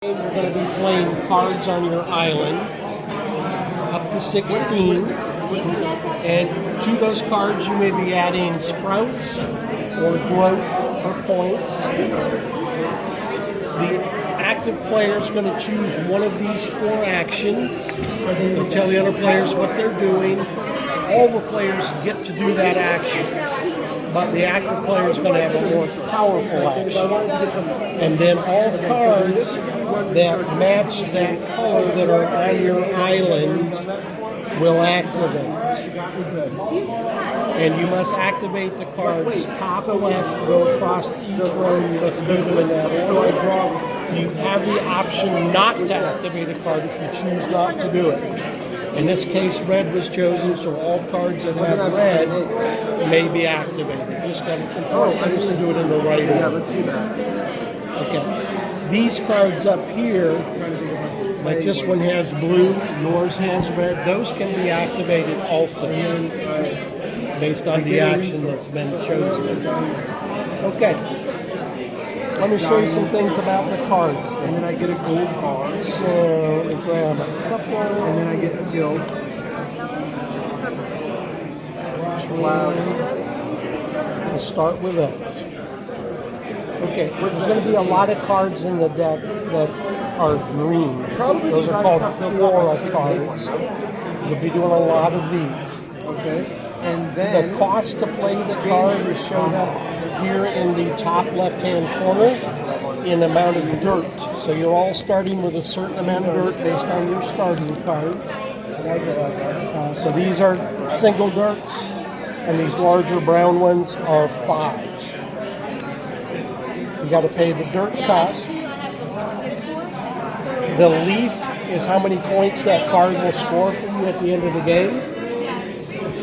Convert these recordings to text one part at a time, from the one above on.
We're going to be playing cards on your island, up to 16, and to those cards you may be adding sprouts or growth for points. The active player is going to choose one of these four actions. They'll tell the other players what they're doing. All the players get to do that action, but the active player is going to have a more powerful action. And then all cards that match that color that are on your island will activate. And you must activate the cards top left, go across each row. You must do them in that order. You have the option not to activate a card if you choose not to do it. In this case, red was chosen, so all cards that have red may be activated. Just got to do it in the right order. Yeah, let's do that. Okay. These cards up here, like this one has blue, yours has red, those can be activated also, based on the action that's been chosen. Okay. Let me show you some things about the cards. And then I get a gold card. So, we grab a couple. And then I get a guild. We'll start with those. Okay, there's going to be a lot of cards in the deck that are green. Those are called flora cards. You'll be doing a lot of these. Okay. And then the cost to play the card is shown up here in the top left-hand corner in amount of dirt. So you're all starting with a certain amount of dirt based on your starting cards. So these are single dirts, and these larger brown ones are fives. So you got to pay the dirt cost. The leaf is how many points that card will score for you at the end of the game.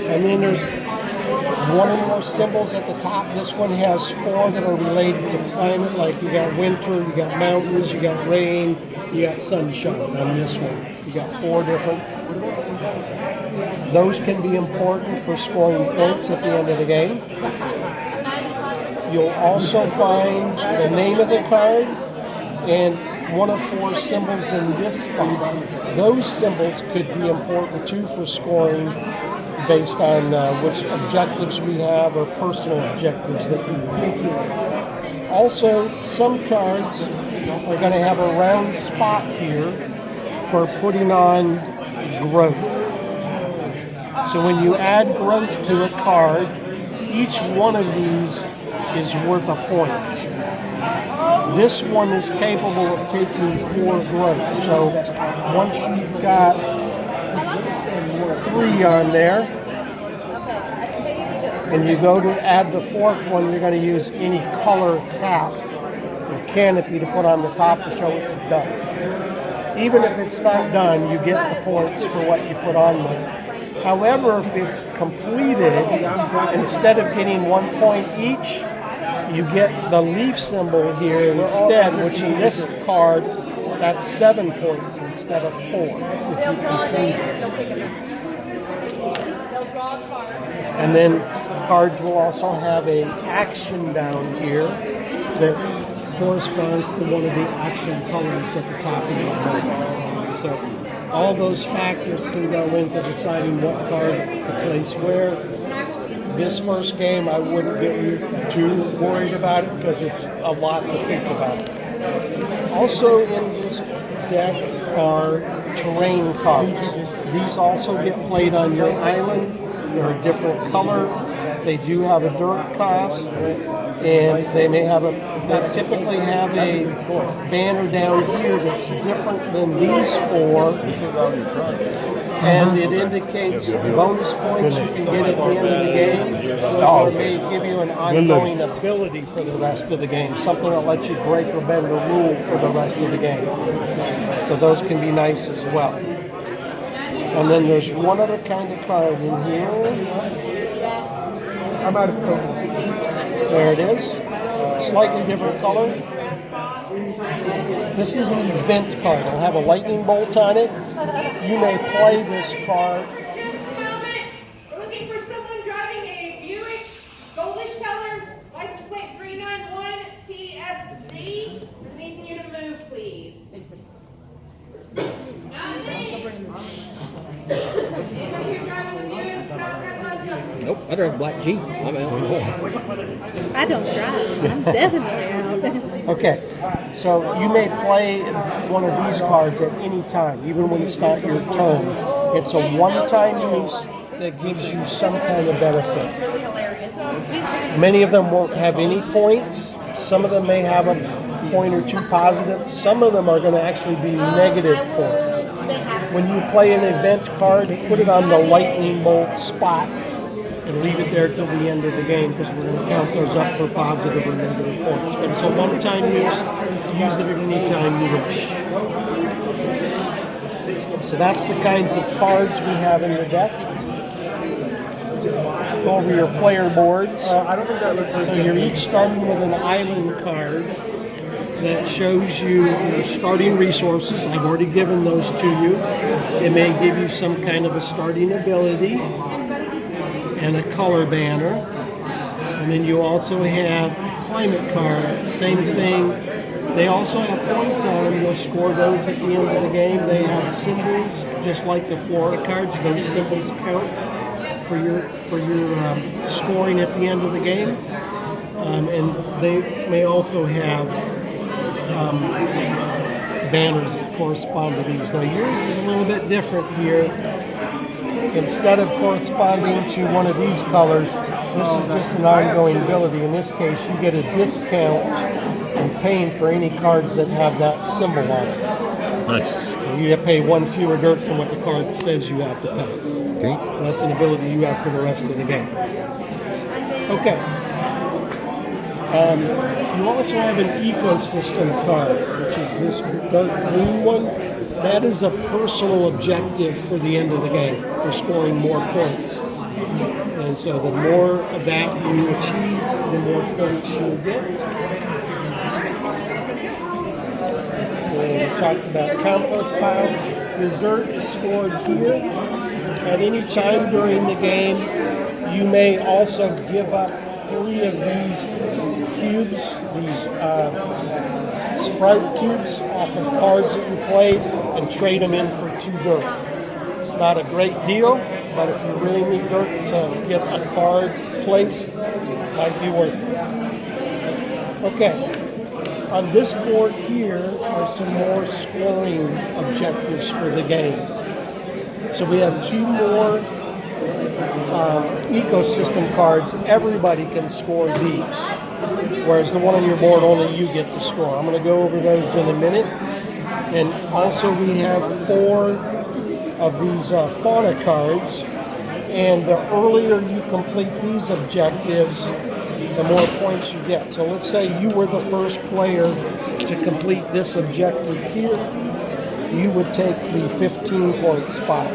And then there's one or more symbols at the top. This one has four that are related to climate, like you got winter, you got mountains, you got rain, you got sunshine on this one. You got four different. Those can be important for scoring points at the end of the game. You'll also find the name of the card and one of four symbols in this spot. Those symbols could be important too for scoring based on which objectives we have or personal objectives that we have. Also, some cards are going to have a round spot here for putting on growth. So when you add growth to a card, each one of these is worth a point. This one is capable of taking 4 growth. So once you've got 3 on there, and you go to add the 4th one, you're going to use any color cap or canopy to put on the top to show it's done. Even if it's not done, you get the points for what you put on there. However, if it's completed, instead of getting 1 point each, you get the leaf symbol here instead, which in this card, that's 7 points instead of 4 if you complete it. And then cards will also have an action down here that corresponds to one of the action colors at the top of the board. So all those factors can go into deciding what card to place where. This first game, I wouldn't get too worried about it because it's a lot to think about. Also in this deck are terrain cards. These also get played on your island. They're a different color. They do have a dirt cost, and they may have they typically have a banner down here that's different than these 4, and it indicates bonus points you can get at the end of the game, or may give you an ongoing ability for the rest of the game, something that lets you break or bend a rule for the rest of the game. So those can be nice as well. And then there's one other kind of card in here. I'm out of purple. There it is. Slightly different color. This is an event card. It'll have a lightning bolt on it. You may play this card. We're looking for someone driving a Buick goldish color, license plate 391 TSZ. We're needing you to move, please. I drive black Jeep. I'm out. I don't drive. I'm definitely out. Okay, so you may play one of these cards at any time, even when it's not your turn. It's a one-time use that gives you some kind of benefit. Many of them won't have any points. Some of them may have a point or two positive. Some of them are going to actually be negative points. When you play an event card, put it on the lightning bolt spot and leave it there till the end of the game, because we're going to count those up for positive or negative points. But it's a one-time use. Use it at any time you wish. So that's the kinds of cards we have in the deck. Go over your player boards. I don't think that looks So you're each starting with an island card that shows you your starting resources. I've already given those to you. It may give you some kind of a starting ability and a color banner. And then you also have a climate card. Same thing. They also have points on them. You'll score those at the end of the game. They have symbols, just like the Florida cards. Those symbols count for your scoring at the end of the game. And they may also have banners that correspond to these. Now yours is a little bit different here. Instead of corresponding to one of these colors, this is just an ongoing ability. In this case, you get a discount in paying for any cards that have that symbol on it. Nice. So you have to pay one fewer dirt than what the card says you have to pay. Okay. So that's an ability you have for the rest of the game. Okay. You also have an ecosystem card, which is this dark green one. That is a personal objective for the end of the game, for scoring more points. And so the more of that you achieve, the more points you'll get. And we talked about compost pile. Your dirt is stored here. At any time during the game, you may also give up 3 of these cubes, these Sprite cubes off of cards that you played, and trade them in for 2 dirt. It's not a great deal, but if you really need dirt to get a card placed, it might be worth it. Okay, on this board here are some more scoring objectives for the game. So we have 2 more ecosystem cards. Everybody can score these, whereas the one on your board, only you get to score. I'm going to go over those in a minute. And also we have 4 of these fauna cards, and the earlier you complete these objectives, the more points you get. So let's say you were the first player to complete this objective here, you would take the 15-point spot.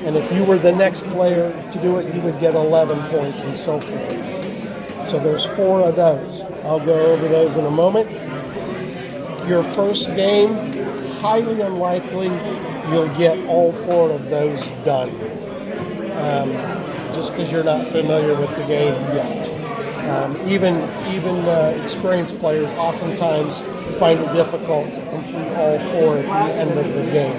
And if you were the next player to do it, you would get 11 points and so forth. So there's 4 of those. I'll go over those in a moment. Your first game, highly unlikely you'll get all 4 of those done. Just because you're not familiar with the game yet. Even experienced players oftentimes find it difficult to complete all 4 at the end of the game.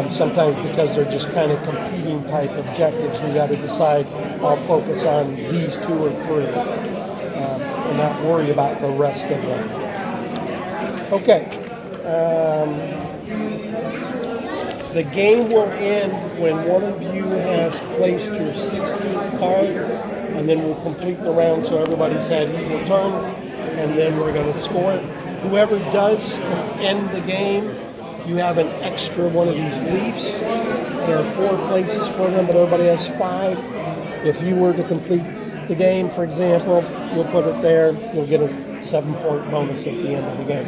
Sometimes because they're just kind of competing type objectives. You got to decide, I'll focus on these 2 or 3 and not worry about the rest of them. Okay. The game will end when one of you has placed your 16th card, and then we'll complete the round so everybody's had equal turns, and then we're going to score it. Whoever does end the game, you have an extra one of these leaves. There are 4 places for them, but everybody has 5. If you were to complete the game, for example, you'll put it there. You'll get a 7-point bonus at the end of the game.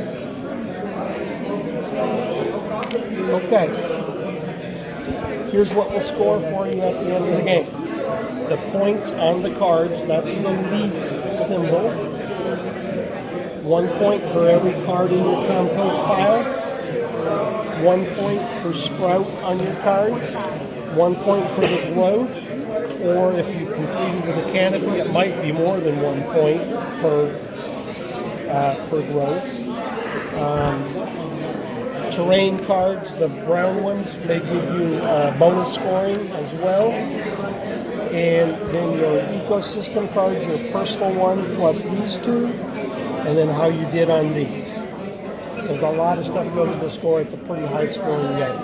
Okay. Here's what we'll score for you at the end of the game. The points on the cards, that's the leaf symbol. 1 point for every card in your compost pile. 1 point per sprout on your cards. 1 point for the growth. Or if you completed with a canopy, it might be more than 1 point per growth. Terrain cards, the brown ones, may give you bonus scoring as well. and then your ecosystem cards, your personal one, plus these two, and then how you did on these. So a lot of stuff goes into the score. It's a pretty high scoring game.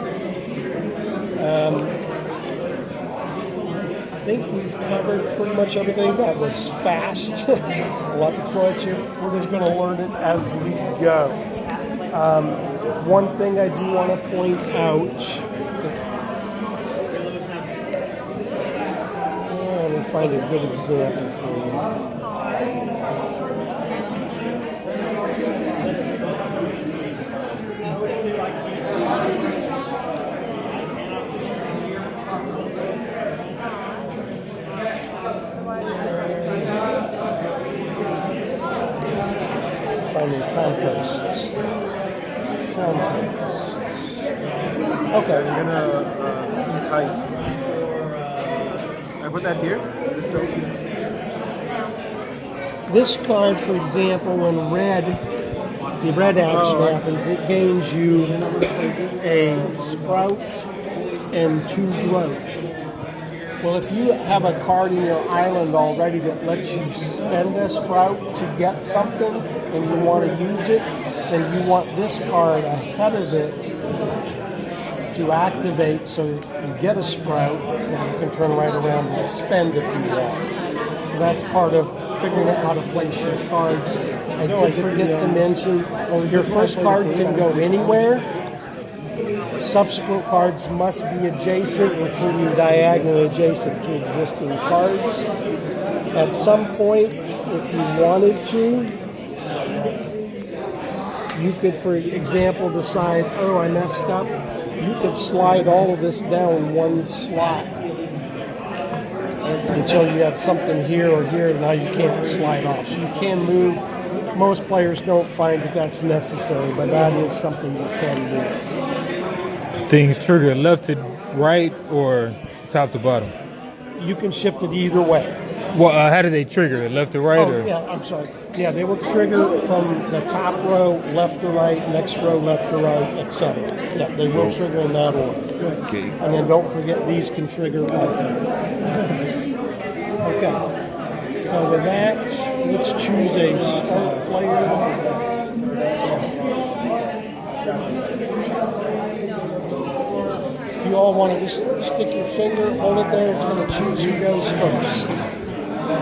I think we've covered pretty much everything. That was fast. A lot to throw at you. We're just going to learn it as we go. One thing I do want to point out. Let me find a good example for you. Finding composts. Okay. I'm gonna entice. I put that here. This token. This card, for example, when the red action happens, it gains you a sprout and 2 growth. Well, if you have a card in your island already that lets you spend a sprout to get something and you want to use it, then you want this card ahead of it to activate so you get a sprout and you can turn right around and spend if you want. So that's part of figuring out how to place your cards. I did forget to mention, your first card can go anywhere. Subsequent cards must be adjacent, including diagonally adjacent to existing cards. At some point, if you wanted to, you could, for example, decide, oh, I messed up. You could slide all of this down one slot until you had something here or here, and now you can't slide off. So you can move. Most players don't find that that's necessary, but that is something you can do. Things trigger left to right or top to bottom? You can shift it either way. Well, how do they trigger? Left to right Oh, or? yeah, I'm sorry. Yeah, they will trigger from the top row, left to right, next row, left to right, etc. Yeah, they will trigger in that order. Okay. And then don't forget these can trigger also. Okay. So with that, let's choose a start player. If you all want to just stick your finger, hold it there, it's going to choose who goes first. Oh,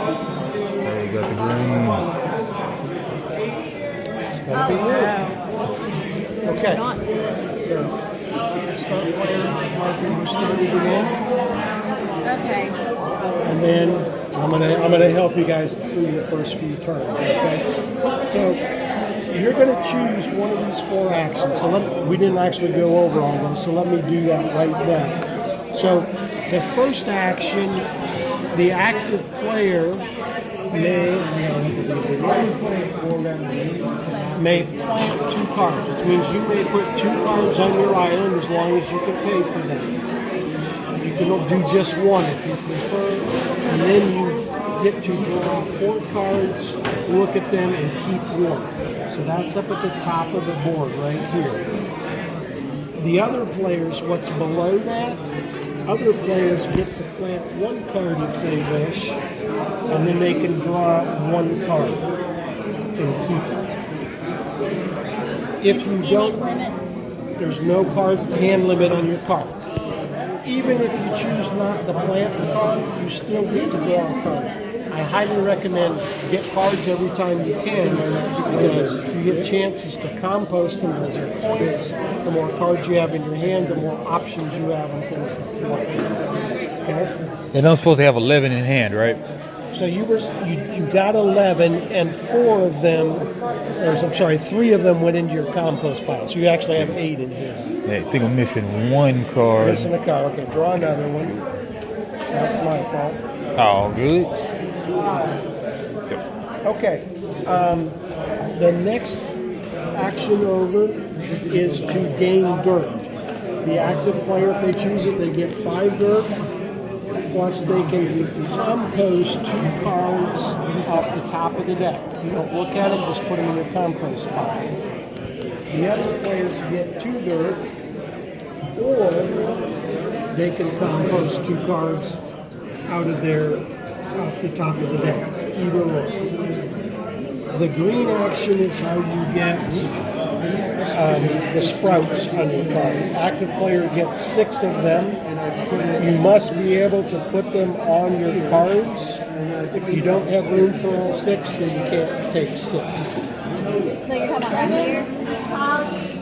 you got the green. It's going to be you. Okay. So, start player, marker your starting again. Okay. And then I'm gonna help you guys through your first few turns. Okay. So you're gonna choose one of these 4 actions. So we didn't actually go over all those. So let me do that right now. So the first action, the active player may plant 2 cards, which means you may put 2 cards on your island as long as you can pay for them. You can do just 1 if you prefer, and then you get to draw 4 cards, look at them, and keep 1. So that's up at the top of the board right here. The other players, what's below that, other players get to plant 1 card if they wish, and then they can draw 1 card and keep it. If you don't, there's no card hand limit on your cards. Even if you choose not to plant a card, you still get to draw a card. I highly recommend get cards every time you can, because you get chances to compost them. Those are points. The more cards you have in your hand, the more options you have on things to play. Okay? And I'm supposed to have 11 in hand, right? So you got 11, and 4 of them, or I'm sorry, 3 of them went into your compost pile. So you actually have 8 in here. I think I'm missing 1 card. Missing a card. Okay, draw another one. That's my fault. Oh, good. Okay. The next action over is to gain dirt. The active player, if they choose it, they get 5 dirt. Plus, they can compost 2 cards off the top of the deck. You don't look at them, just put them in your compost pile. The other players get 2 dirt, or they can compost 2 cards out of there off the top of the deck, either or. The green action is how you get the sprouts on your card. Active player gets 6 of them. You must be able to put them on your cards. If you don't have room for all 6, then you can't take 6. So you're talking about right here?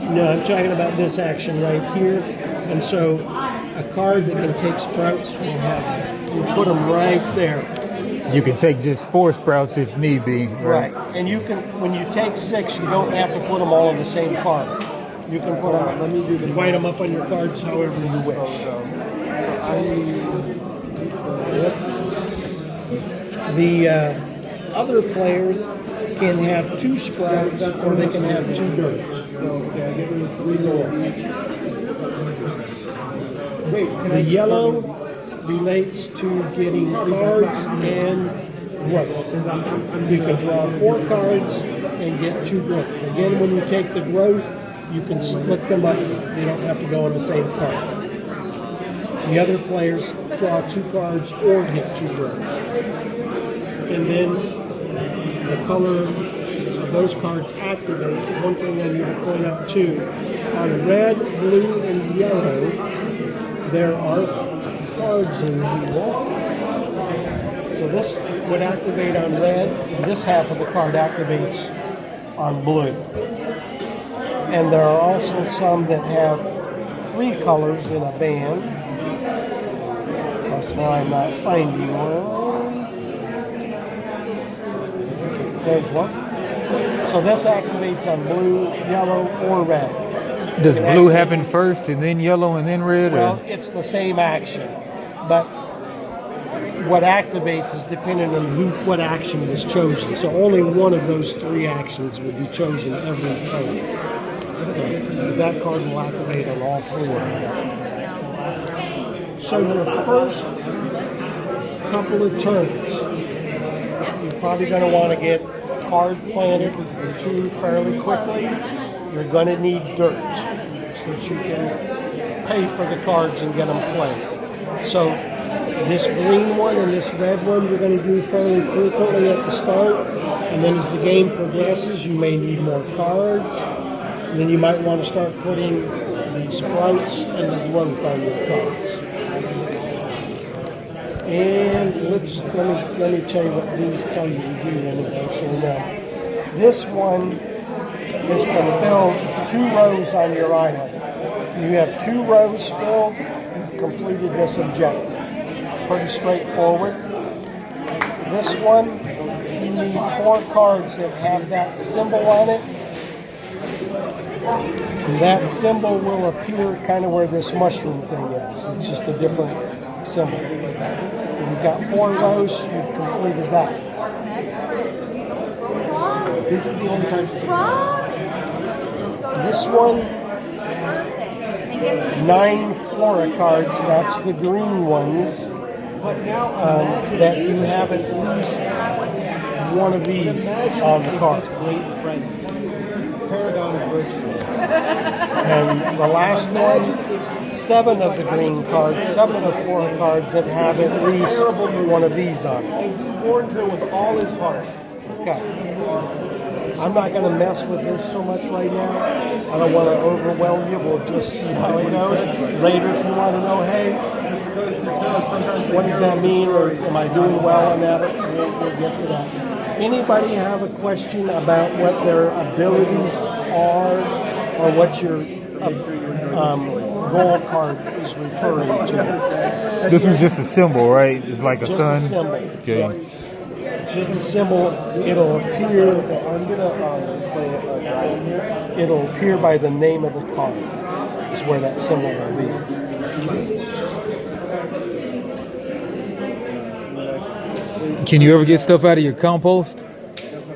No, I'm talking about this action right here. And so a card that can take sprouts will have, you put them right there. You can take just 4 sprouts if need be. Right. And you can, when you take 6, you don't have to put them all on the same card. You can put them, divide them up on your cards however you wish. The other players can have 2 sprouts or they can have 2 dirts. The yellow relates to getting cards and growth. You can draw 4 cards and get 2 growth. Again, when you take the growth, you can split them up. They don't have to go on the same card. The other players draw 2 cards or get 2 growth. And then the color of those cards activates. One thing I need to point out too, on red, blue, and yellow, there are cards in here. So this would activate on red, and this half of the card activates on blue. And there are also some that have 3 colors in a band. Of course, now I'm not finding one. There's one. So this activates on blue, yellow, or red. Does blue happen first and then yellow and then red? Well, it's the same action, but what activates is dependent on what action was chosen. So only one of those 3 actions will be chosen every time. So that card will activate on all 3 of them. So your first couple of turns, you're probably going to want to get card planted or 2 fairly quickly. You're going to need dirt so that you can pay for the cards and get them played. So this green one and this red one you're going to do fairly frequently at the start, and then as the game progresses you may need more cards, and then you might want to start putting the sprouts and the growth on your cards. And let me tell you what these tell you to do anyway, so you know. This one is to fill 2 rows on your island. You have 2 rows filled, you've completed this objective. Pretty straightforward. This one, you need 4 cards that have that symbol on it. And that symbol will appear kind of where this mushroom thing is. It's just a different symbol. You've got 4 rows, you've completed that. This is the only time. This one, 9 flora cards, that's the green ones, that you have at least one of these on the card. And the last one, 7 of the green cards, 7 of the flora cards that have at least one of these on it. And he warned her with all his heart. Okay. I'm not going to mess with this so much right now. I don't want to overwhelm you. We'll just see how it goes. Later, if you want to know, hey, what does that mean, or am I doing well on that? We'll get to that. Anybody have a question about what their abilities are, or what your goal card is referring to? This was just a symbol, right? It's like a Just sun. a symbol. Okay. It's just a symbol. It'll appear. It'll appear by the name of the card. Is where that symbol will be. Can you ever get stuff out of your compost?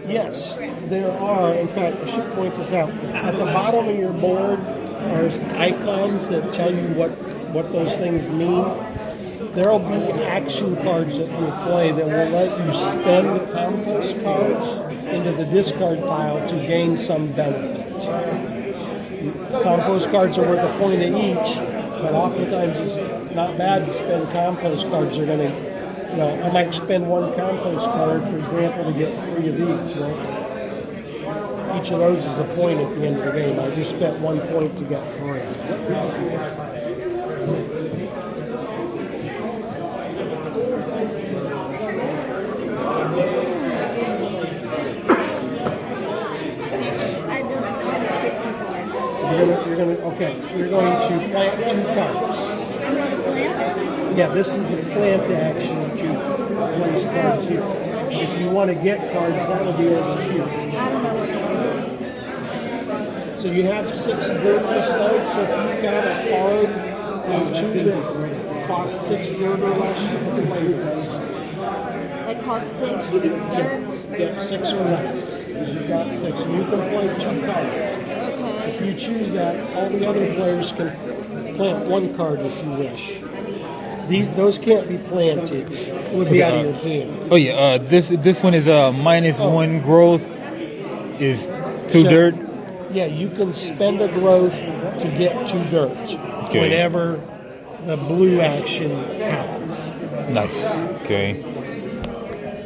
Yes, there are. In fact, I should point this out. At the bottom of your board are icons that tell you what those things mean. There will be action cards that you'll play that will let you spend the compost cards into the discard pile to gain some benefit. Compost cards are worth a point each, but oftentimes it's not bad to spend compost cards. They're going to You know, I might spend one compost card, for example, to get 3 of these, right? Each of those is a point at the end of the game. I just spent 1 point to get 3. I just want to stick some cards. Okay, so you're going to plant 2 cards. I'm going to plant. Yeah, this is the plant action to place cards here. If you want to get cards, that'll be over here. I don't know what to So you have 6 dirt to start, so if you've got a card or 2 that costs 6 dirt or less, you can play this. It costs 6 dirt. Yep, 6 or less. Because you've got 6. And you can play 2 cards. If you choose that, all the other players can plant 1 card if you wish. Those can't be planted. It would be out of your hand. Oh yeah, this one is -1 growth is 2 So- dirt. Yeah, you can spend a growth to get 2 dirt Okay. whenever the blue action happens. Nice. Okay.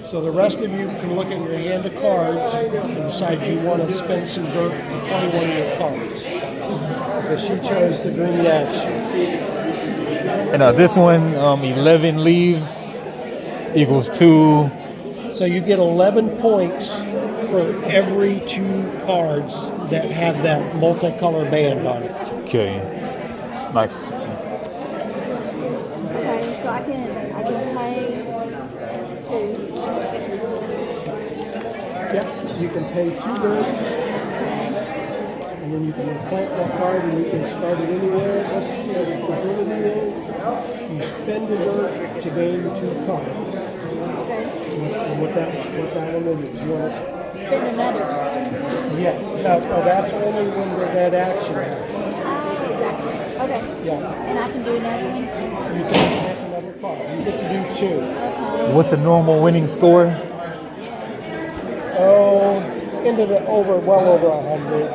So the rest of you can look at your hand of cards and decide you want to spend some dirt to play one of your cards. Because she chose the green action. And this one, 11 leaves equals 2. So you get 11 points for every 2 cards that have that multicolor band on it. Okay. Nice. Okay, so I can pay 2. Yep, you can pay 2 dirt. And then you can plant that card and you can start it anywhere. Let's see what its ability is. You spend the dirt to gain 2 cards. Okay. What that one is. You want to, Spend another. yes, that's only when the red action happens. Oh, gotcha. Okay. Yeah, And I can do another one? you can plant another card. You get to do 2. What's the normal winning score? Oh, well over 100.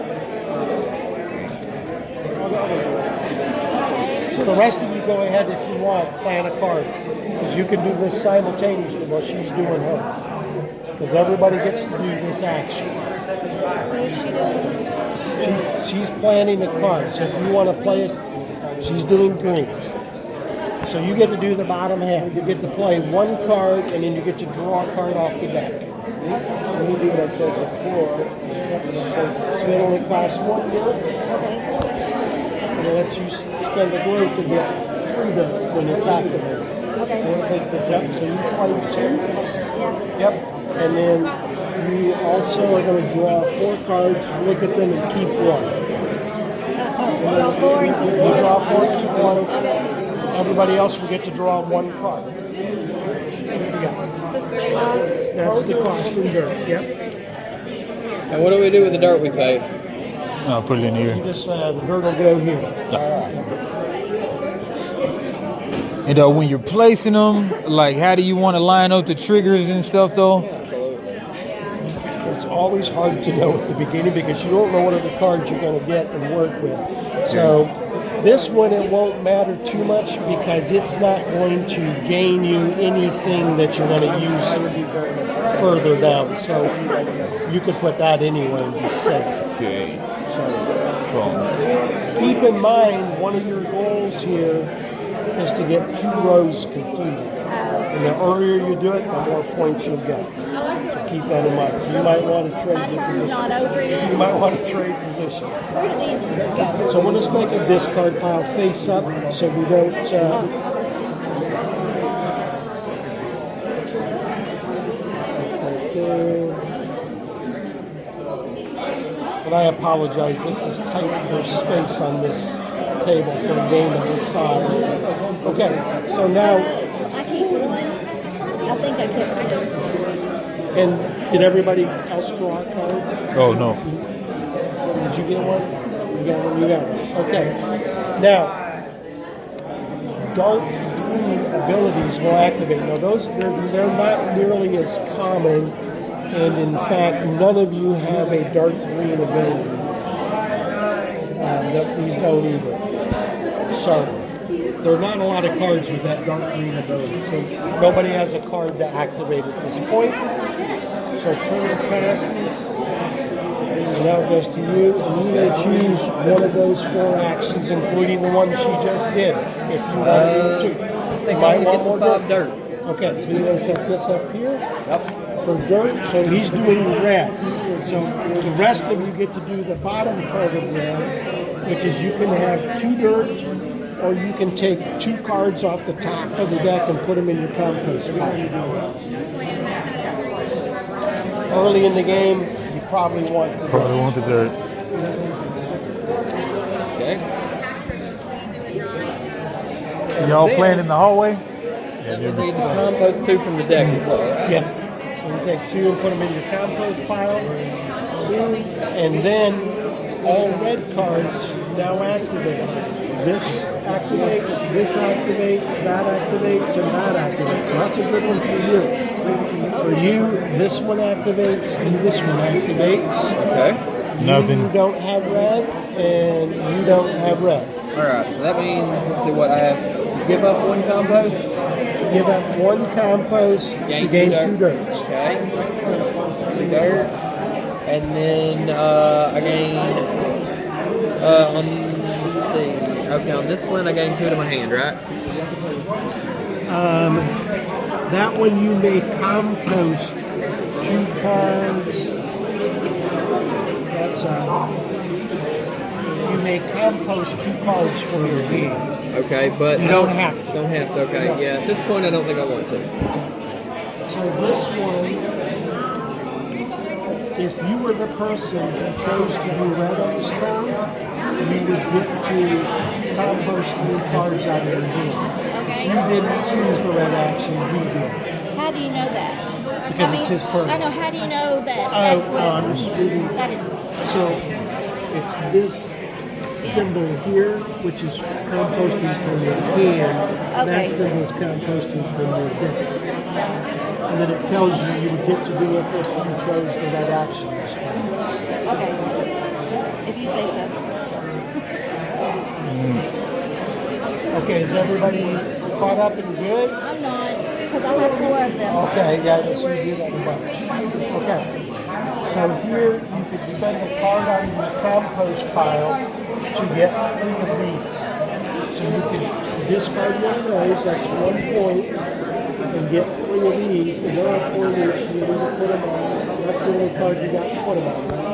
So the rest of you go ahead if you want, plant a card. Because you can do this simultaneously while she's doing hers. Because everybody gets to do this action. What is she doing? She's planting a card. So if you want to play it, she's doing green. So you get to do the bottom half. You get to play 1 card and then you get to draw a card off the deck. Let me do what I said before. So it only costs 1 dirt. Okay. And it lets you spend a growth to get 3 dirt when it's activated. Okay. Yep, so you play 2. Yeah. Yep. And then you also are going to draw 4 cards, look at them, and keep 1. Draw 4 and keep You 1. draw 4, keep 1. Everybody else will get to draw 1 card. So it's the cost. That's the cost in dirt. Yep. And what do we do with the dirt we pay? I'll put it in here. Just the dirt will go here. And when you're placing them, like, how do you want to line up the triggers and stuff, though? It's always hard to know at the beginning because you don't know what other cards you're going to get and work with. So this one, it won't matter too much because it's not going to gain you anything that you're going to use further down. So you could put that anyway and be safe. Okay. So Cool. keep in mind, one of your goals here is to get 2 rows completed. And the earlier you do it, the more points you'll get. So keep that in mind. So you might want to trade My your turn's positions. not over yet. You might want to trade positions. Where do these go? So we'll just make a discard pile face up so we don't. And I apologize, this is tight for space on this table for a game of this size. Okay, so now, I keep 1. I think I kept 1. and did everybody else draw a card? Oh, no. Did you get one? You got one, you got one. Okay. Now, dark green abilities will activate. Now, they're not nearly as common, and in fact, none of you have a dark green ability. These don't either. So, There are not a lot of cards with that dark green ability, so nobody has a card to activate at this point. So turn passes, and now it goes to you, and you may choose one of those 4 actions, including the one she just did, if you want to do it too. I think I'm gonna get the 5 dirt. Okay, so you're going to set this up here Yep. for dirt. So he's doing red. So the rest of you get to do the bottom part of red, which is you can have 2 dirt, or you can take 2 cards off the top of the deck and put them in your compost pile. Early in the game, you probably want the Probably dirt. want the dirt. Okay. Y'all playing in the hallway? That would be the compost 2 from the deck as well, right? Yes. So you take 2 and put them in your compost pile. And then all red cards now activate. This activates, that activates, and that activates. So that's a good one for you. For you, this one activates, and this one activates. Okay. Nothing. You don't have red, and you don't have red. Alright, so that means, let's see what I have to give up 1 compost. Give up 1 compost to gain 2 dirt. Okay. 2 dirt. And then I gain let's see. Okay, on this one I gain 2 to my hand, right? That one you may compost 2 cards. That's you may compost 2 cards from your hand. Okay, but You don't have to. Don't have to, okay. Yeah, at this point I don't think I want to. So this one, if you were the person who chose to do red on this turn, you would get to compost 3 cards out of your hand. You didn't choose the red action, he did. How do you know that? Because it's his turn. I know. How do you know that? That's what I'm just reading. that is. So it's this symbol here, which is composting from your hand. Okay. That symbol is composting from your deck. And then it tells you you would get to do it if you chose the red action this time. Okay. If you say so. Okay, is everybody caught up and good? I'm not, because I have 4 of them. Okay, yeah, let's review that a bunch. Okay, so here you could spend a card on your compost pile to get 3 of these. So you can discard one of those, that's 1 point, and get 3 of these, and they're a point each, and you need to put them on. That's the only card you got to put them on right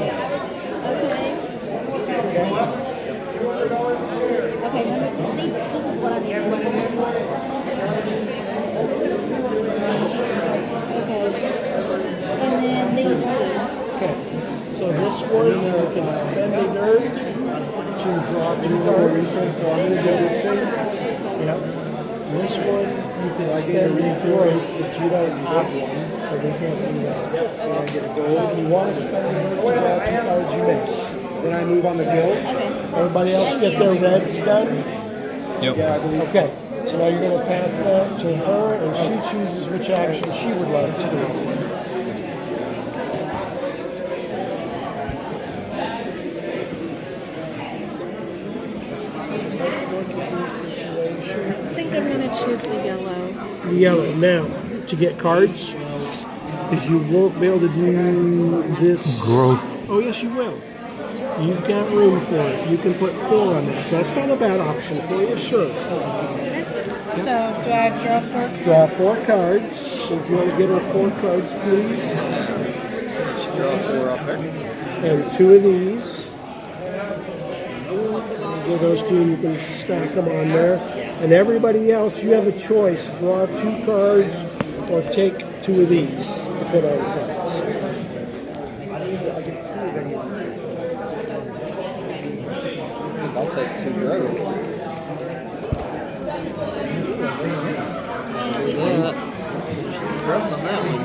Okay. now. Okay? Okay, this is what I need. Okay. And then these 2. Okay, so this one, you can spend an urge to draw 2 cards. So I'm going to do this thing. Yep. This one, you can spend a throat, but you don't have one, so we can't do that. If you want to spend an urge to draw 2 cards, you may. Then I move on the guild. Okay. Everybody else get their reds done? Yep. Yeah, I believe. Okay, so now you're going to pass that to her, and she chooses which action she would like to do. I think I'm going to choose the yellow. Yellow. Now, to get cards, because you won't be able to do this. Growth. Oh, yes, you will. You've got room for it. You can put 4 on there. So that's not a bad option for you, sure. So, do I draw 4? Draw 4 cards. So if you want to get her 4 cards, please. Draw 4 off there. And 2 of these. Give those 2 and you can stack them on there. And everybody else, you have a choice. Draw 2 cards or take 2 of these to put on cards. I'll take 2 growth. Yeah. Growth on that one.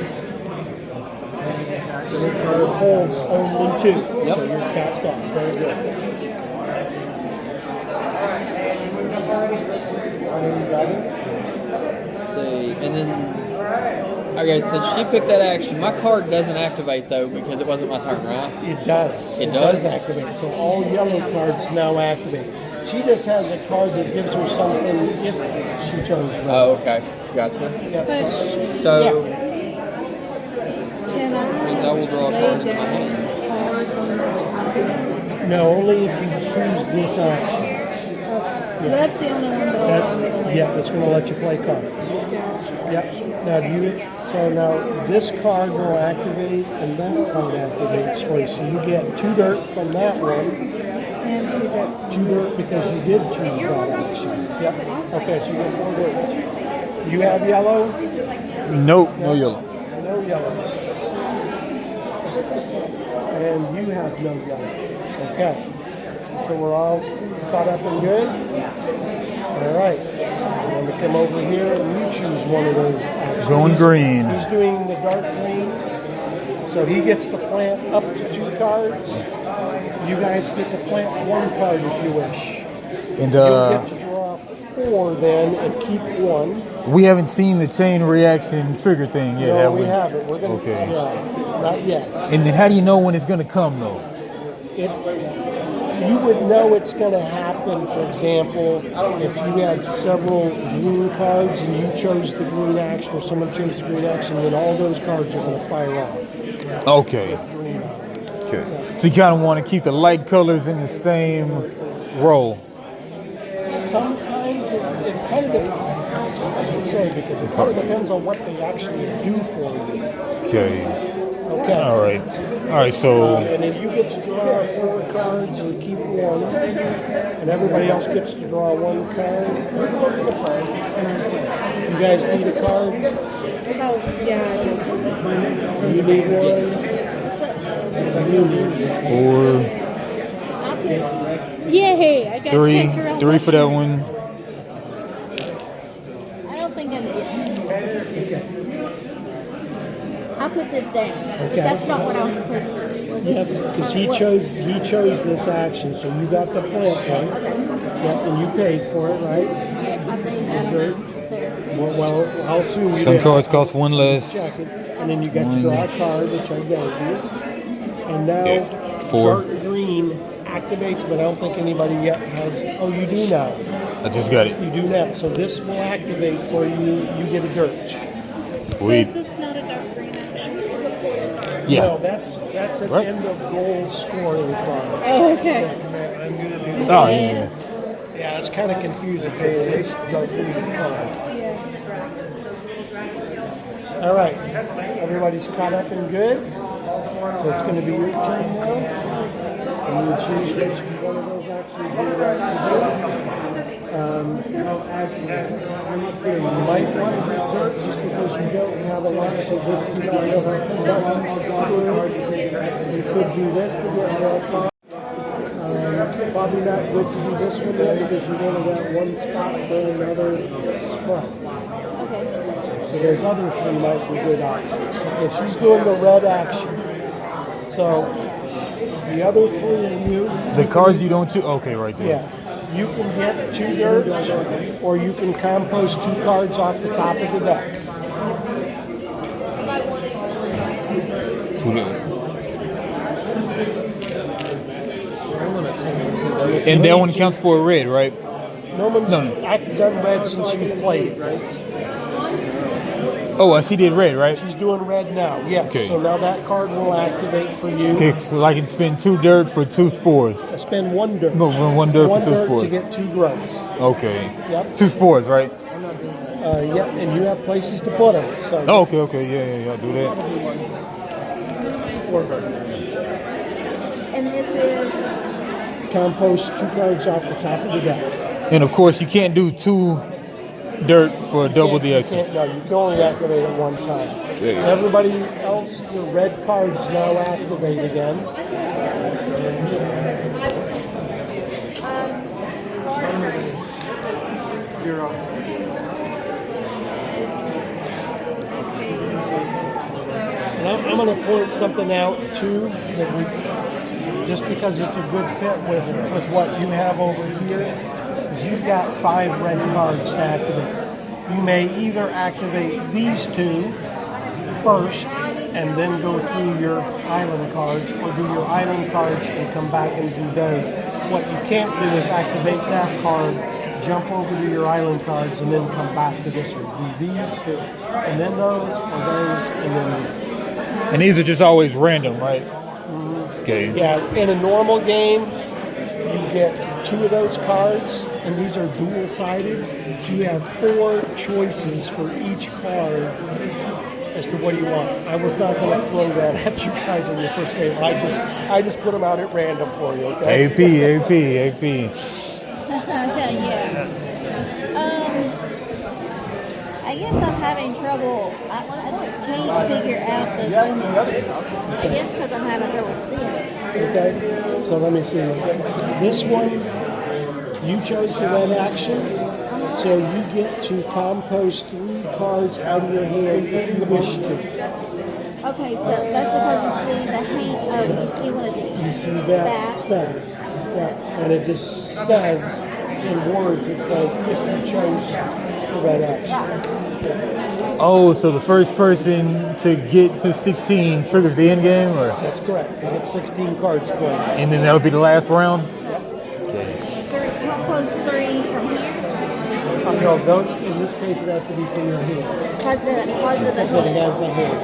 The card holds only 2. Yep. So you're capped off. Very good. Let's see, and then, okay, so she picked that action. My card doesn't activate though because it wasn't my turn, right? It does. It does? activate. So all yellow cards now activate. She just has a card that gives her something if she chose red. Oh, okay. Gotcha. But So can I I will draw lay cards in my down hand. cards on the top? No, only if you choose this action. So that's the only one that That's I'll lay yeah, that's going to let you play cards. Yep. Now do you? So now this card will activate, and that card activates for you. So you get 2 dirt from that one. and do that. 2 dirt because you did choose that action. Yep. Okay, so you get 4 dirt. You have yellow. Nope, no yellow. No yellow. And you have no yellow. Okay. So we're all caught up and good? All right. I'm going to come over here and you choose one of those actions. Going green. He's doing the dark green. So he gets to plant up to 2 cards. You guys get to plant 1 card if you wish. And You'll get to draw 4 then and keep 1. we haven't seen the chain reaction trigger thing yet, No, have we we? haven't. We're going to, Okay. not yet. And then how do you know when it's gonna come though? You would know it's going to happen, for example, if you had several green cards and you chose the green action or someone chose the green action, then all those cards are going to fire off. Okay. Okay. So you kind of want to keep the light colors in the same row. Sometimes it kind of it's hard to say because it kind of depends on what they actually do for you. Okay. Okay. All right. All right. So And then you get to draw 4 cards and keep 1, and everybody else gets to draw 1 card. You guys need a card? Oh, yeah, I do. You need one? You need one. 4, I'll put, yay, I got 3, checks around 3 for that my one. shoe. I don't think I'm getting this. I'll put this down. But that's not what I was supposed to do, was it? Yes, because he What? chose this action, so you got the plant one. Okay. Yep, and you paid for it, right? Yeah, I think I don't know. There. Well, I'll assume you Some did. cards cost 1 less. Check it, and then you got to draw a card, which I gave you. And now, Yeah, 4. dark green activates, but I don't think anybody yet has. Oh, you do now. I just got it. You do now. So this will activate for you. You get a dirt. So Sweet. is this not a dark green action? Yeah. No, that's an Right. end of goal scoring card. Oh, okay. Oh yeah. Yeah, it's kind of confusing. It's dark green card. Yeah. All right, everybody's caught up and good. So it's going to be your turn now. And you choose which one of those actions you would like to do. You might want to do dirt just because you don't have a lot. So this is not enough. You could do this to get more cards. Probably not good to do this one though because you've only got 1 spot for another spot. Okay. So there's other 3 might be good options. Okay, she's doing the red action. So the other 3 of you, The cards you don't choose. Okay, right there. yeah, you can get 2 dirt or you can compost 2 cards off the top of the deck. 2 dirt. And that one counts for a red, right? No one's No. done red since you've played it, right? Oh, she did red, right? She's doing red now, yes. Okay. So now that card will activate for you. Okay, so I can spend 2 dirt for 2 spores. Spend 1 dirt. No, 1 dirt One for 2 dirt to spores. get 2 growths. Okay. Yep. 2 spores, right? Yep, and you have places to put them. So Oh, okay, yeah, do that. And this is, compost 2 cards off the top of the deck. And of course, you can't do 2 dirt for double the You extra. can't, no, you can only activate it 1 time. Yeah. Everybody else, your red cards now activate again. And I'm going to point something out too that we, just because it's a good fit with what you have over here, is you've got 5 red cards to activate. You may either activate these 2 first, and then go through your island cards, or do your island cards and come back and do those. What you can't do is activate that card, jump over to your island cards, and then come back to this one. Do these, and then those, or those, and then these. And these are just always random, right? Okay. Yeah, in a normal game, you get 2 of those cards, and these are dual-sided. So you have 4 choices for each card as to what you want. I was not going to throw that at you guys in your first game. I just put them out at random for you. Okay. AP. Yeah. I guess I'm having trouble. I can't figure out this. I guess because I'm having trouble seeing it. Okay. So let me see. This one, you chose the red action, so you get to compose 3 cards out of your hand if you wish to. Okay, so that's because you see the hand. Oh, you see one of these. You see that. Yeah. And it just says in words. It says if you chose the red action. Oh, so the first person to get to 16 triggers the end game, or? That's correct. You get 16 cards played. And then that'll be the last round? Compose 3 from here. No, don't, in this case, it has to be from your hand. Because of the Because it has the hand.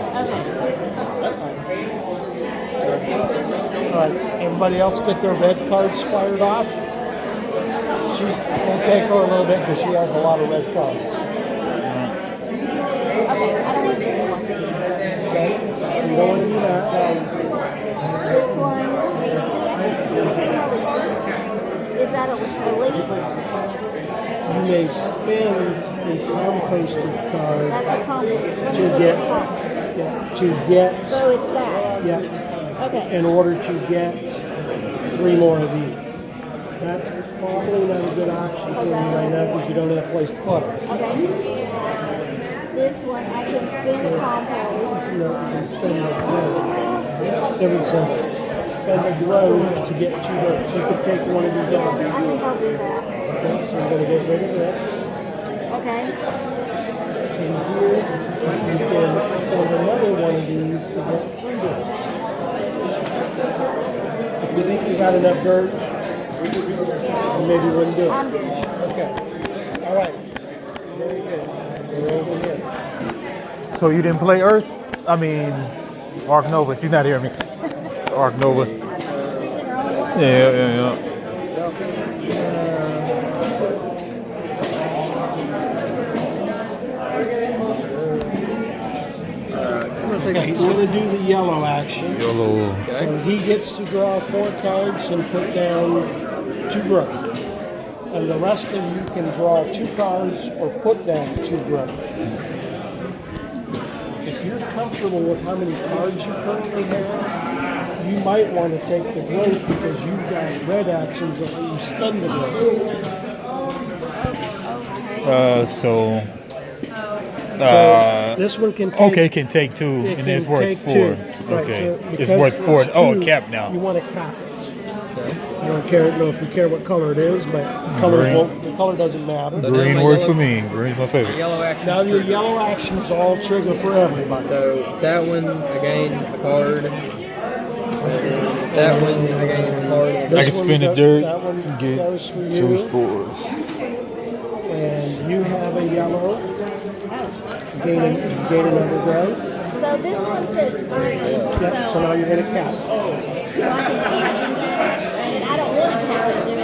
Okay. All right. Everybody else get their red cards fired off? It'll take her a little bit because she has a lot of red cards. Okay, I don't want to do one. Okay? You don't want to do that. This one, see, I can't really see. Is that a leaf? You may spend a composted card That's a compost. to get, So it's that. yeah, Okay. in order to get 3 more of these. That's probably not a good option for you right now because you don't have a place to put them. Okay. This one, I can spin the compost. You know, you can spend the grow. Every symbol. Spend the grow to get 2 votes. You could take one of these I out. think I'll do that. Okay, so I'm going to get rid of this. Okay. And here, you can spend another one of these to get 3 votes. If you think you got enough dirt, you maybe wouldn't do it. I'm good. Okay. All right. Very good. We're over here. So you didn't play Earth? I mean, Ark Nova. She's not hearing me. Ark Nova. She's in her own one. Yeah. Okay, he's going to do the yellow action. YOLO. So he gets to draw 4 cards and put down 2 growth. And the rest of you can draw 2 cards or put down 2 growth. If you're comfortable with how many cards you currently have, you might want to take the growth because you've got red actions that let you spend the growth. So So this one can take... okay, can take 2, It and it's can worth take 4. 2. Right, Okay, so it's because worth 4. it's Oh, 2, cap now. You want to cap it. You don't know if you care what color it is, but the color doesn't matter. So Green now my works yellow- for me. Green's my favorite. Yellow action. Now your yellow actions all trigger for everybody. So that one, I gain a card. And then that one, I gain a card. I This can one spin the go- dirt that one and get goes for 2 you. spores. And you have a yellow. Oh, Gain, okay. gain another growth. So this one says 3. Yep, so now you're going to cap. So I can do that. And I don't want to cap it, do I?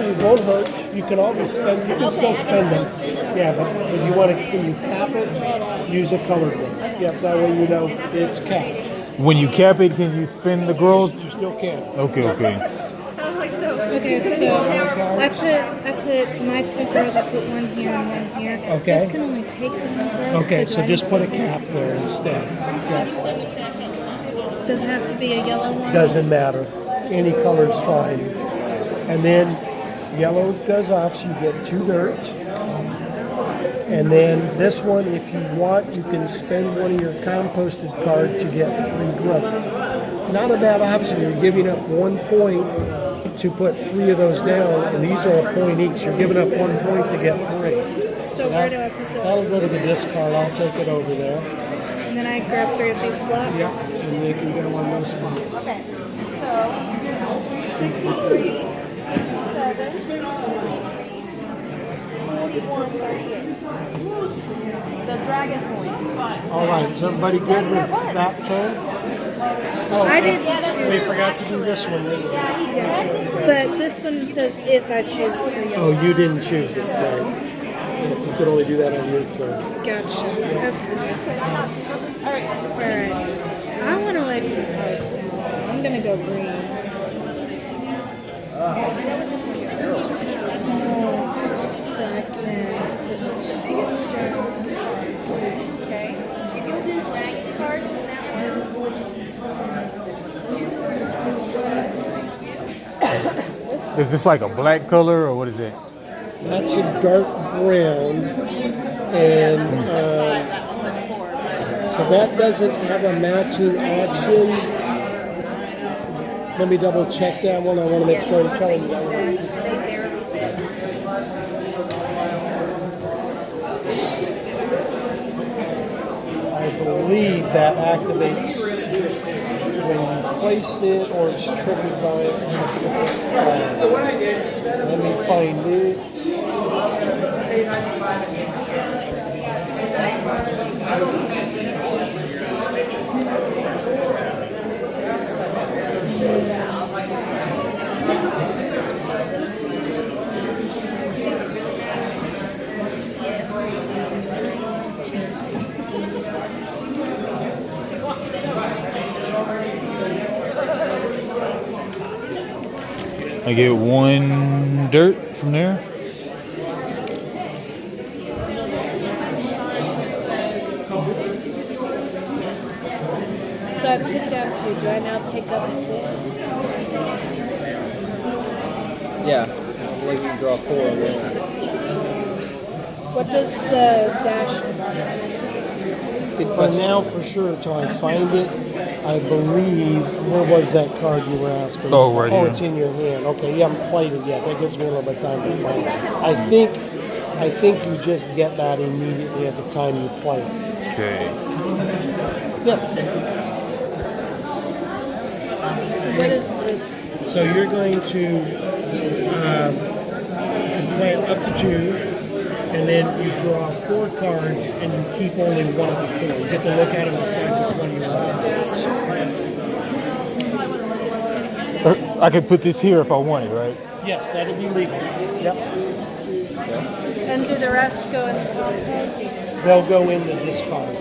It won't hurt. You can always spend. You can Okay, still I can spend still them. spend them. Yeah, but if you want to, when you cap Instead it, of... use a colored one. Yep, that way you know it's capped. When you cap it, can you spin the growth? You still can. Okay. Okay, so I put my 2 growth, I put 1 here and 1 here. Okay. This can only take 1 growth. Okay, do so I just need put a to- cap there instead. Yep. Does it have to be a yellow one? Doesn't matter. Any color's fine. And then yellow goes off, so you get 2 dirt. And then this one, if you want, you can spend one of your composted card to get 3 growth. Not a bad option. You're giving up 1 point to put 3 of those down, and these are a point each. You're giving up 1 point to get 3. So where do I put That'll those? go to the discard. I'll take it over there. And then I grab 3 of these blocks. Yes, and they can go on those spots. Okay. So 63, 7, 41, 38. The dragon points. All right, is everybody good with that turn? Oh, I didn't we choose. forgot to do this one. didn't we? But this one says if I choose the yellow. Oh, you didn't choose it, right? You could only do that on your turn. Gotcha. Okay. Alright. I want to lay some cards down, so I'm going to go green. So I can put 2 down. Okay. If you'll do dragon cards in that one. Is this like a black color or what is it? That's a dark brown, and so that doesn't have a matching action. Let me double check that one. I want to make sure I'm telling you that one. They barely fit. I believe that activates when you place it or it's triggered by it. Let me find it. I get 1 dirt from there. So I put down 2. Do I now pick up a 4? Yeah, I believe you can draw 4 of them. What does the dash do? Good For question. now, for sure, until I find it, I believe. Where was that card you were asking? Oh, right Oh, here. it's in your hand. Okay, you haven't played it yet. That gives me a little bit of time to find it. I think you just get that immediately at the time you play it. Okay. Yes. What is this? So you're going to you can play it up to 2, and then you draw 4 cards, and you keep only one of the 4. You get to look at them and decide which one you want. I could put this here if I wanted, right? Yes, that'll be legal. Yep. And do the rest go in the compost? They'll go in the discard.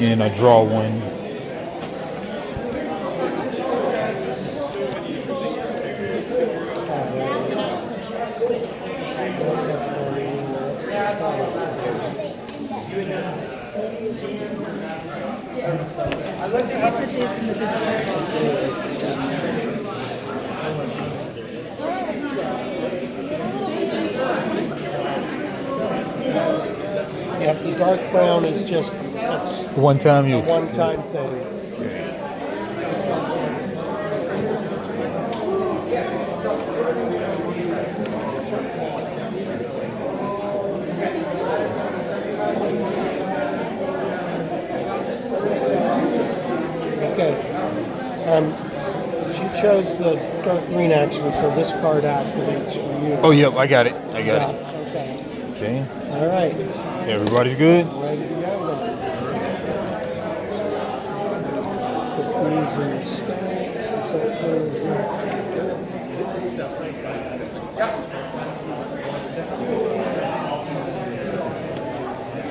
And I draw 1. I put these in the discard. Yep, the dark brown is just that's One-time a use. one-time thing. Okay. She chose the dark green actually, so this card activates for you. Oh, yep, I got it. I got it. Okay. Okay. All right. Everybody's good? Ready to go then. Put these in the stacks. It's up there, isn't it?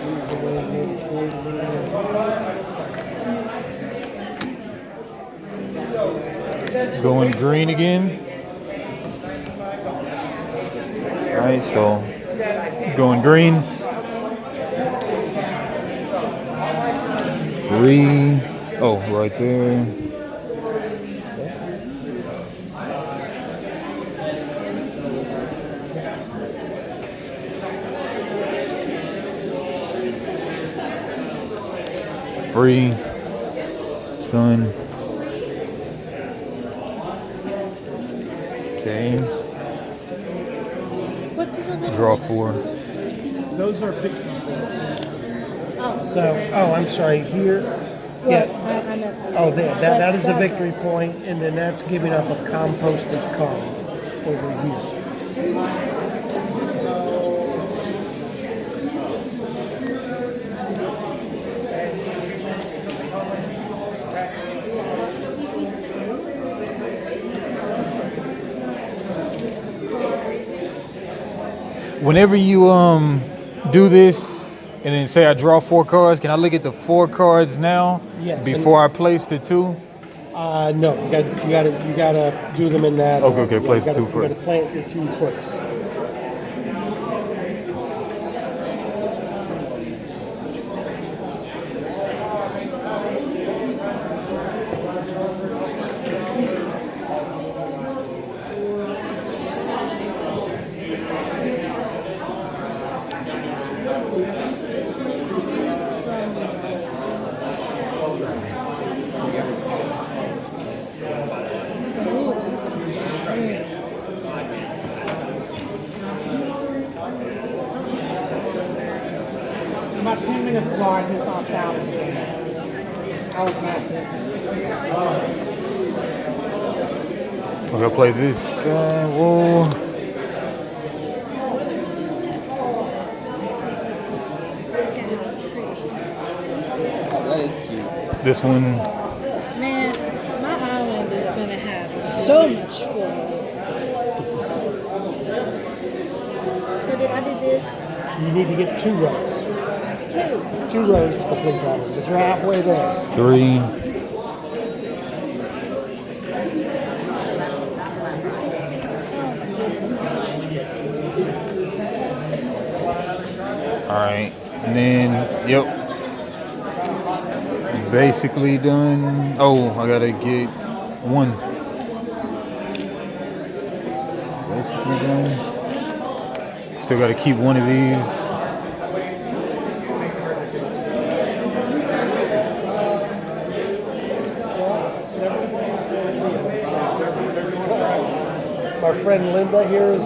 These away here, towards the Going green again. All right, so going green. 3. Oh, right there. free. Son. Okay. What do the little Draw ones 4. do? Those are victory points. Oh, So, oh, I'm sorry. Here, well, yeah. I meant. Oh, there. That is a That's victory us. point, and then that's giving up a composted card over here. Whenever you do this and then say I draw 4 cards, can I look at the 4 cards now? Yes, Before I place the 2? No, you gotta do them in that. Okay, order. place you gotta, 2 first. You gotta plant your 2 first. Ooh, these are great. About 2 minutes ago, I just saw Fallon. I was not there. I'm gonna play this guy. Whoa. Oh, that is cute. This one. Man, my island is gonna have so much fun. So did I do this? You need to get 2 rows. 2. 2 rows to complete that one, because you're halfway there. 3. Alright. And then, yep. Basically done. Oh, I gotta get 1. Basically done. Still gotta keep 1 of these. My friend Linda here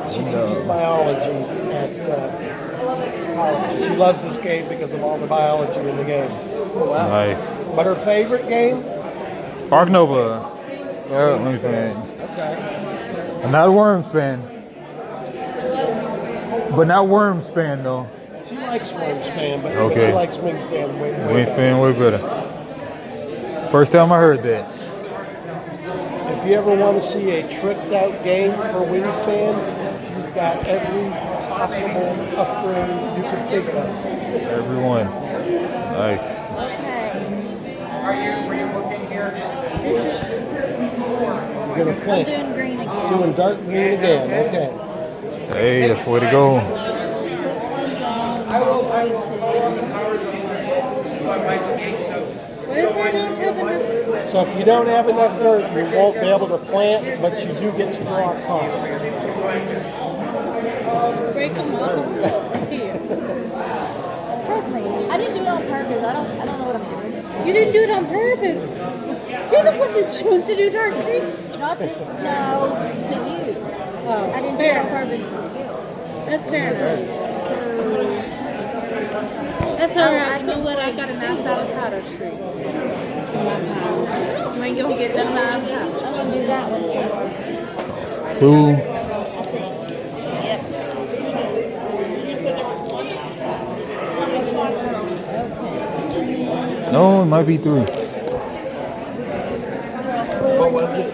she teaches biology at college. She loves this game because of all the biology in the game. Nice. But her favorite game? Ark Nova. Yeah, Wings fan. I'm not a Worms fan. But not Worms fan though. She likes Wingspan, but Okay. she likes Wingspan way Wings fan way better. First time I heard that. If you ever want to see a tricked out game for Wingspan, she's got every possible upgrade you can think of. Everyone. Nice. Okay. Were you looking here? This is, You're gonna I'm play. doing green again. Doing dark green again. Okay. Hey, that's the way to go. Put one down. What if I don't have enough? So if you don't have enough dirt, you won't be able to plant, but you do get to draw a card. Break them up. Here. Trust me, I didn't do it on purpose. I don't know what I'm doing. You didn't do it on purpose. You're the one that chose to do dark green. Not this, no, to you. Oh, I didn't do it fair. on purpose to you. That's fair enough. So, That's all right. You know what? I got a nice avocado tree in my pile. You ain't gonna get none of my I'm avocados. gonna do that one too. 2. Yep. No, it might be 3. What was it?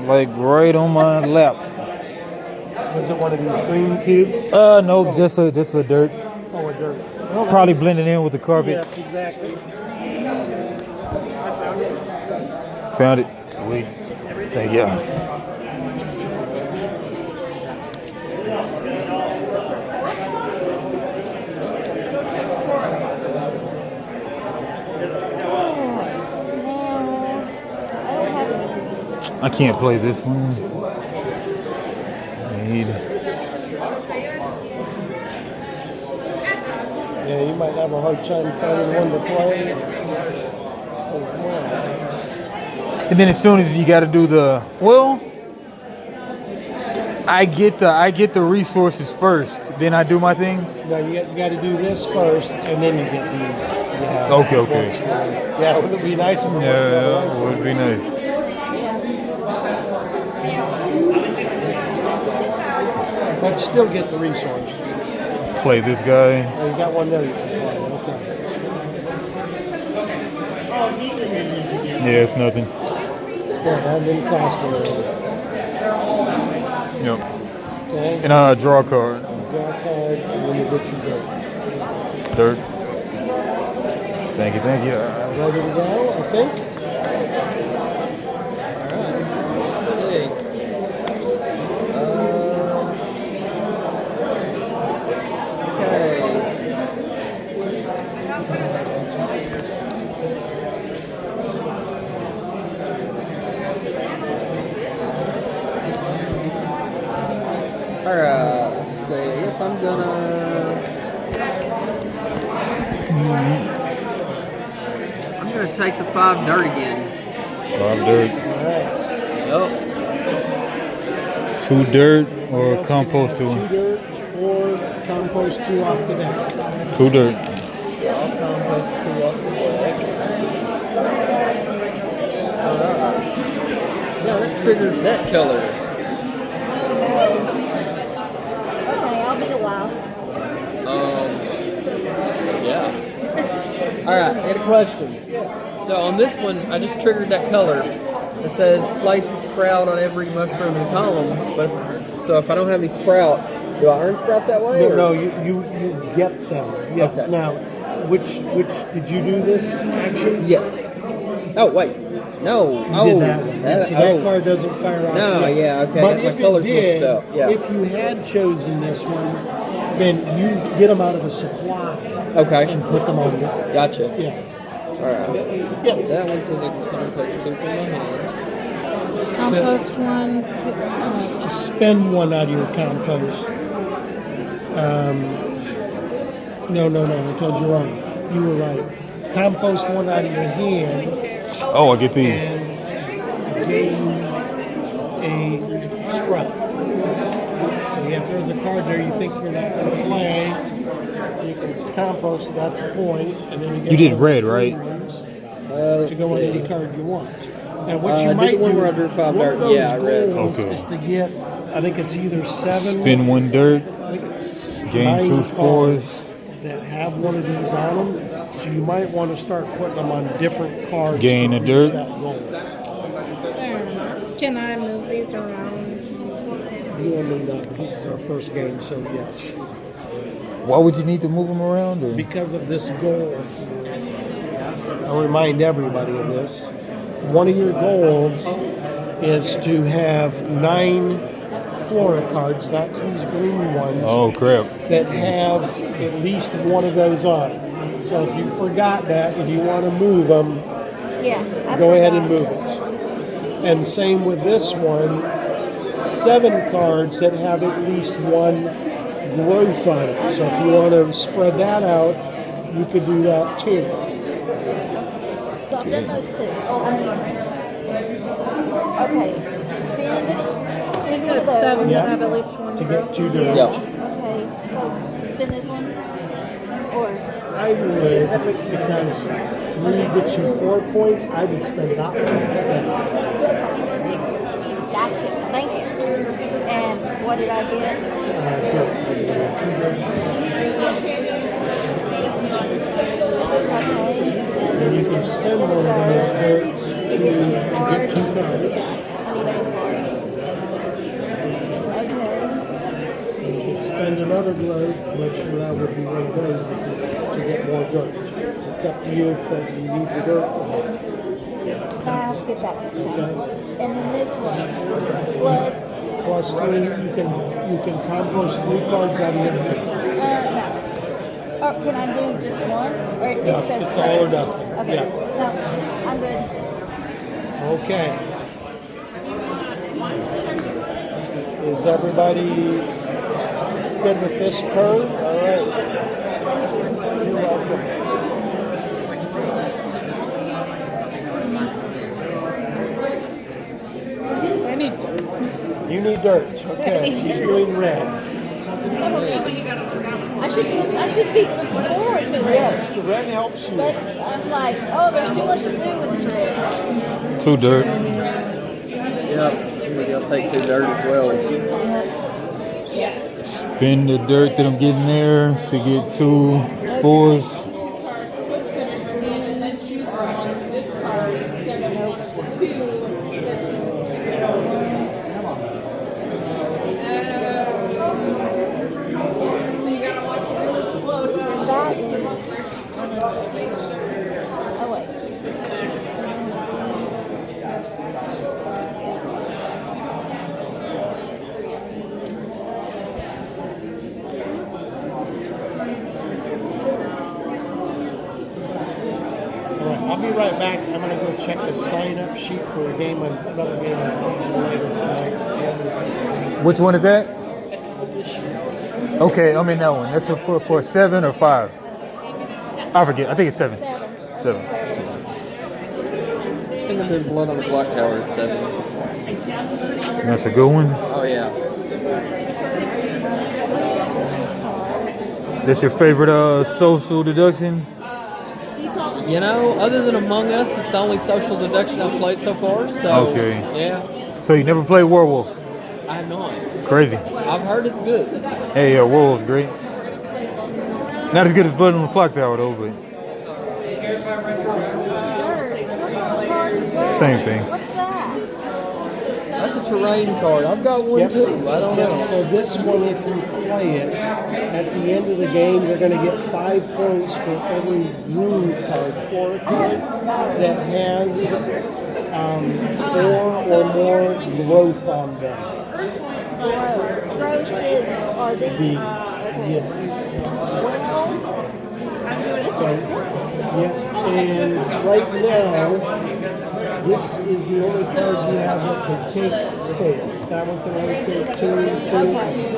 Like right on my lap. Was it one of these green cubes? No, just a dirt. Oh, a dirt. Probably blending in with the carpet. Yes, exactly. Found it. Sweet. Thank you. I can't play this one. Need. Yeah, you might have a hard time finding one to play as well. And then as soon as you got to do I get the resources first, then I do my thing. No, you got to do this first, and then you get these. Yeah, Okay. unfortunately. Yeah, it would be nice if it Yeah, it would be nice. but still get the resource. Play this guy. Oh, you got one there you can play. Okay. Yeah, it's nothing. Yeah, that didn't cost anything. Yep. Okay. And draw a card. Draw a card, and then you get your dirt. Dirt. Thank you. Ready to go, I think. Let's see. Okay. Alright, let's see. I guess I'm gonna. I'm gonna take the 5 dirt again. 5 dirt. Yup. 2 dirt or compost 2. 2 dirt or compost 2 off the deck. 2 dirt. I'll compost 2 off the deck. Yeah, that triggers that color. Okay, I'll be a while. Yeah. Alright, I got a question. Yes. So on this one, I just triggered that color. It says place a sprout on every mushroom in the column. But so if I don't have any sprouts, do I earn sprouts that way? No, you get them. Yes. Okay. Now, which did you do this action? Yeah. Oh wait. No. You did that one. See, that card doesn't fire off. No, yet. yeah, okay, But got my if colors it did, mixed up, yeah. if you had chosen this one, then you get them out of the supply Okay. and put them on there. Gotcha. Yeah. Alright. Yes. That one says I can compost 2 from my hand. Compost one. Spend one out of your compost. No, I told you wrong. You were right. Compost one out of your hand Oh, I get these. and gain a sprout. So if there's a card there you think you're not going to play, you can compost it, that's a point, and then you get You did another red, 3 right? ones Let's to go on see. any card you want. And what I you did might the one do, where I drew 5 one of dirt. those Yeah, I read. goals Okay. is to get, I think it's either 7 Spin 1 dirt. I think it's Gain 9 2 spores. cards that have one of these on them. So you might want to start putting them on different cards. Gain to a reach dirt. that goal. Can I move these around? You and Linda, this is our first game, so yes. Why would you need to move them around? Or? Because of this goal, I'll remind everybody of this. One of your goals is to have 9 flora cards, that's these green ones, Oh crap! that have at least one of those on it. So if you forgot that, if you want to move them, Yeah. I go ahead and forgot. move it. And same with this one, 7 cards that have at least 1 growth on it. So if you want to spread that out, you could do that too. So I've done those 2. Okay. Spin. You said 7 Yeah. to have at least one To growth. get 2 dirt. Yeah. Okay. So spin this one. Or I would, because 3 gets you 4 points, I would spend that one instead. gotcha. Thank you. And what did I get? Dirt. 2 dirt. Okay. And you can spend one of those dirts to get 2 cards. I need 2 cards. Okay. And you can spend another growth, which that would be one of those to get more dirt. It's up to you if you need the dirt. I'll skip that this time. And then this one. Plus, Plus 3, you can compost 3 cards out of your hand. no. Or can I do just one? Or it says It's all or nothing. Okay. Yeah. No, I'm good. Okay. Is everybody good with this turn? All right. You're welcome. You need dirt. Okay, she's doing red. I should be looking forward to it. Yes, the red helps you. But I'm like, oh, there's too much to do with this red. 2 dirt. Yep. Maybe I'll take 2 dirt as well. Spin the dirt that I'm getting there to get 2 spores. That is. Oh wait. All right, I'll be right back. I'm going to go check the sign-up sheet for a game, another game I'm playing later tonight. Which one is that? Expeditions. Okay, I'm in that one. That's for 7 or 5? I forget. I think it's 7. 7. I think I'm doing Blood on the Clock Tower at 7. That's a good one. Oh, yeah. That's your favorite social deduction? You know, other than Among Us, it's the only social deduction I've played so far. So, Okay. Yeah. So you never played Werewolf? I have not. Crazy. I've heard it's good. Hey, Werewolf's great. Not as good as Blood on the Clock Tower though, but same thing. What's that? That's a terrain card. I've got one Yep. too. I don't know. So this one, if you play it, at the end of the game, you're going to get 5 points for every rune card, 4 card, that has 4 or more growth on them. Growth is, are these? These, Okay. yes. Well, it's So, expensive. yeah, and right now, this is the only card you have that can take fail. That one can only take 2.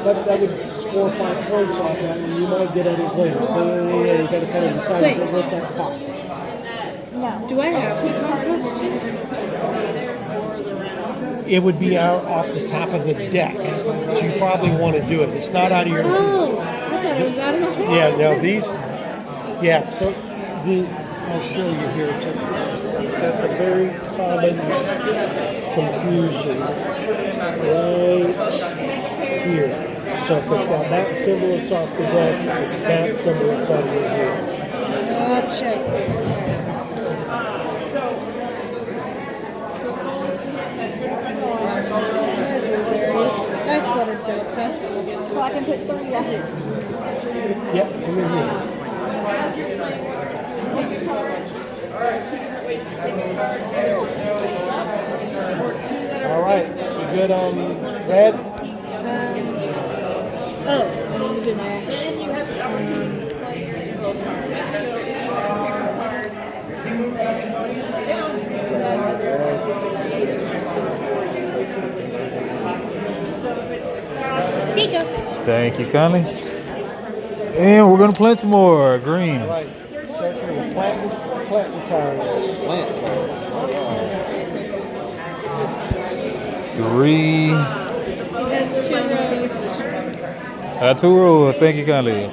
That would score 5 points off that, and you might get others later. So yeah, you got to kind of decide Wait. what that costs. No. Do I have to compost too? It would be out off the top of the deck, so you probably want to do it. It's not out of your. Oh, I thought it was out of my hand. Yeah, no, these. Yeah, so I'll show you here. That's a very common confusion right here. So if it's got that symbol, it's off the deck. If it's that symbol, it's on your hand. Gotcha. That's what a delta. So I can put 3 right here. Yep, from in here. All right, you good on red? Oh, I need to do my action. Here you go. Thank you kindly. And we're gonna plant some more green. All right, start here. Planting cards. Plant. 3. It has 2 rows. 2 rows. Thank you kindly.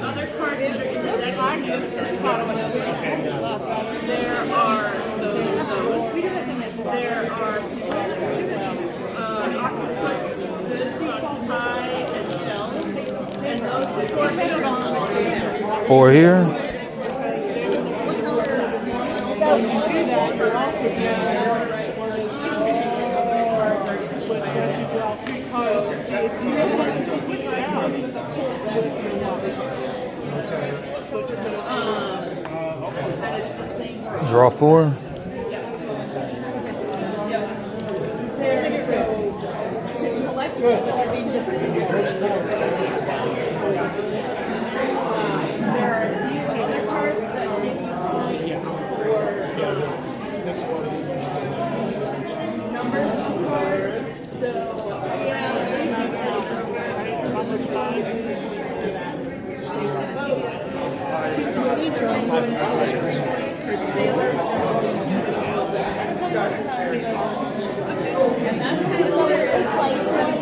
Other cards in the deck are there are octopuses on pie and shells, and those correspond. 4 here. Draw 4. Good. What are you drawing for Sailor? So when we place ones,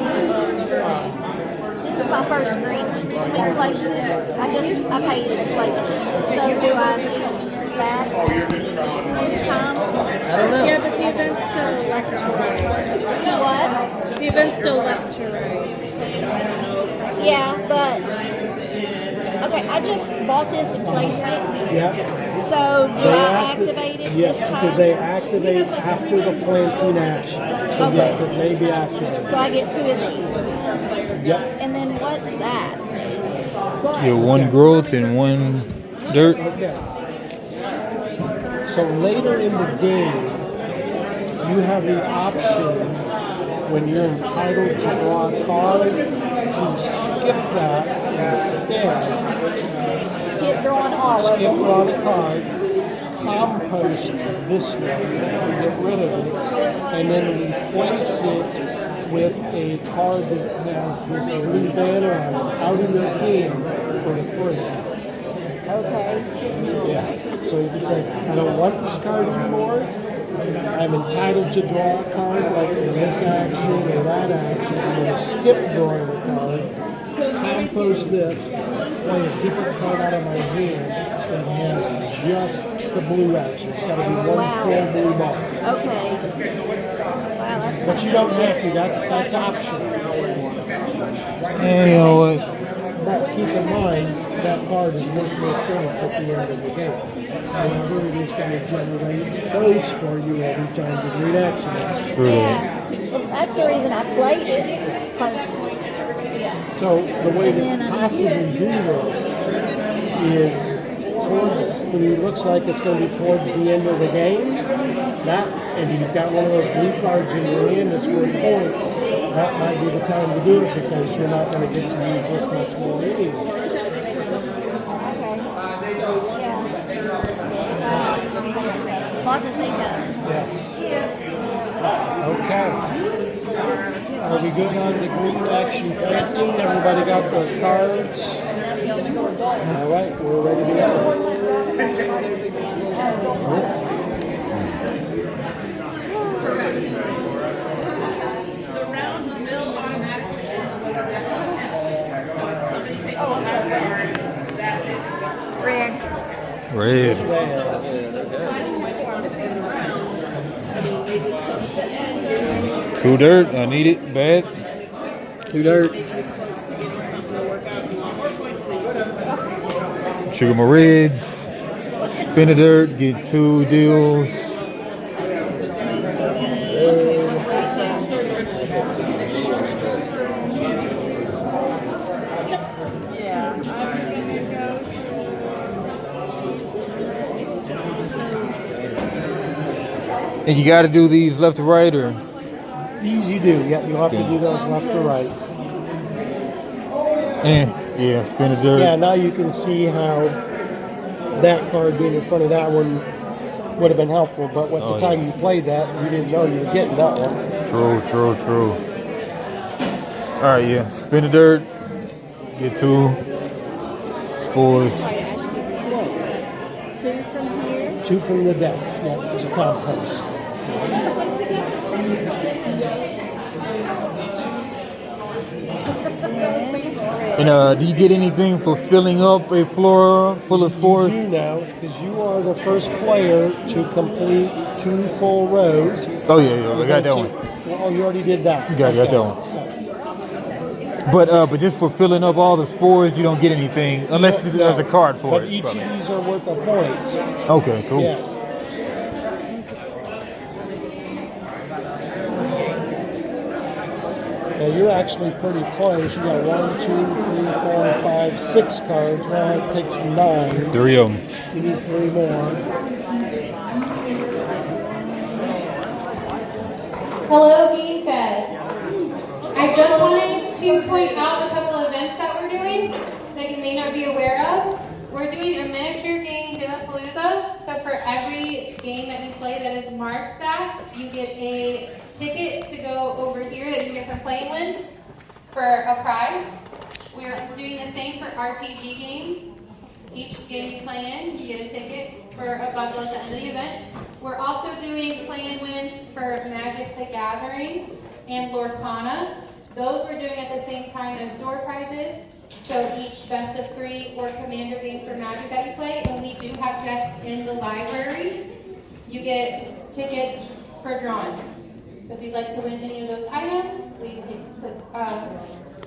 this is my first green one. When we place it, I paid to place it. So do I need that this time? I don't know. Yeah, but the events go left to right. Do what? The events go left to right. Yeah, but okay, I just bought this and placed it. Yeah. So do I activate it Yes, this time? because they activate after the planting action. So Okay. yes, it may be activated. So I get 2 of these. Yep. And then what's that? Yeah, one growth and one dirt. Okay. So later in the game, you have the option when you're entitled to draw a card to skip that instead. Skip drawing all of Skip them. draw the card, compost this one, get rid of it, and then replace it with a card that has this blue banner on it out in your hand for free. Okay. Yeah. So you can say, I don't want this card anymore. I'm entitled to draw a card like for this action or that action. I'm going to skip drawing the card, compost this, play a different card out of my hand that has just the blue action. It's got to be one Wow. full blue ball. Okay. Wow, that's But you don't have to. That's optional. And you know what? But keep in mind that card is worth more points at the end of the game. However, it is going to generate those for you every time the green action is. Screw that. Yeah. Well, that's the reason I played it. Because So the way to possibly do this is towards when it looks like it's going to be towards the end of the game. That and you've got one of those blue cards in your hand that's worth points. That might be the time to do it because you're not going to get to use this much more anyway. lots to think of. Yes. Okay. Are we good on the green action planting? Everybody got their cards? All right, we're ready to go. Red. Two dirt. I need it bad. 2 dirt. Trigger my reds. Spin a dirt. Get 2 deals. And you got to do these left to right, or These you do. Yep, you'll have to do those left to right. yeah, spin a dirt. Yeah, now you can see how that card being in front of that one would have been helpful, but at the time you played that, you didn't know you were getting that one. True. All right, yeah, spin a dirt. Get 2 spores. 2 from here. 2 from the deck. Yeah, to compost. And do you get anything for filling up a floor full of spores? You know, because you are the first player to complete 2 full rows. Oh yeah, I got that one. Oh, you already did that. Got that one. But just for filling up all the spores, you don't get anything unless there's a card for but it. each probably. of these are worth a point. Okay, cool. Yeah. Now you're actually pretty close. You got 1, 2, 3, 4, 5, 6 cards. Now it takes 9. 3 of them. You need 3 more. Hello, Game Fest. I just wanted to point out a couple events that we're doing that you may not be aware of. We're doing a miniature game Dinapalooza. So for every game that you play that is marked that, you get a ticket to go over here that you get from Playing Win for a prize. We're doing the same for RPG games. Each game you play in, you get a ticket for a bundle at the end of the event. We're also doing play-in wins for Magic the Gathering and Lorcana. Those we're doing at the same time as door prizes. So each best of 3 or commander game for Magic that you play, and we do have decks in the library. You get tickets for drawings. So if you'd like to win any of those items, please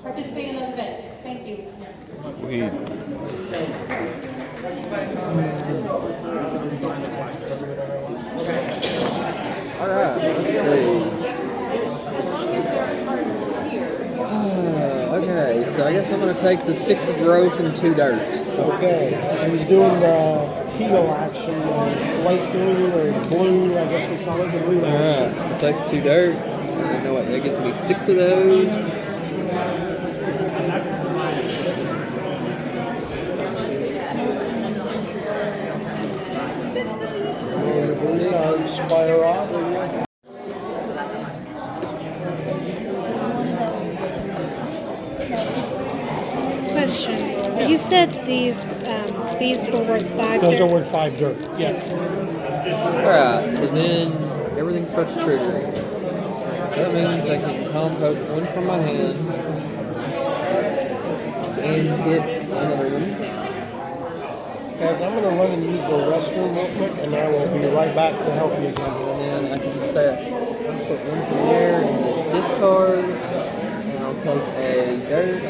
participate in those events. Thank you. All right, let's see. Okay, so I guess I'm going to take the 6 growth and 2 dirt. Okay. He's doing the teal action, light blue or blue, I guess we call it the blue action. Alright, so take 2 dirt. You know what, that gives me 6 of those. Fire off. Question. You said these were worth 5 Those are dirt. worth 5 dirt. Yeah. Alright, so then everything starts triggering. So that means I can compost 1 from my hand and get another one. Guys, I'm going to run and use the restroom real quick, and I will be right back to help you again. And then I can just put 1 from there and then discard. And I'll take a dirt,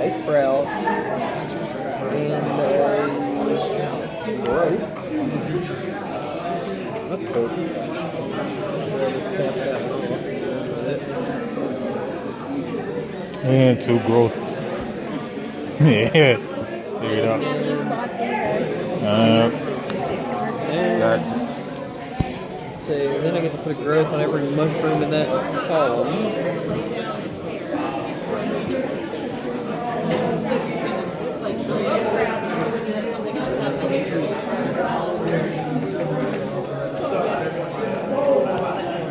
a sprout, and a growth. That's cool. So I'll just cap that one off. And 2 growth. Yeah. Figure it out. That's So then I get to put a growth on every mushroom in that column.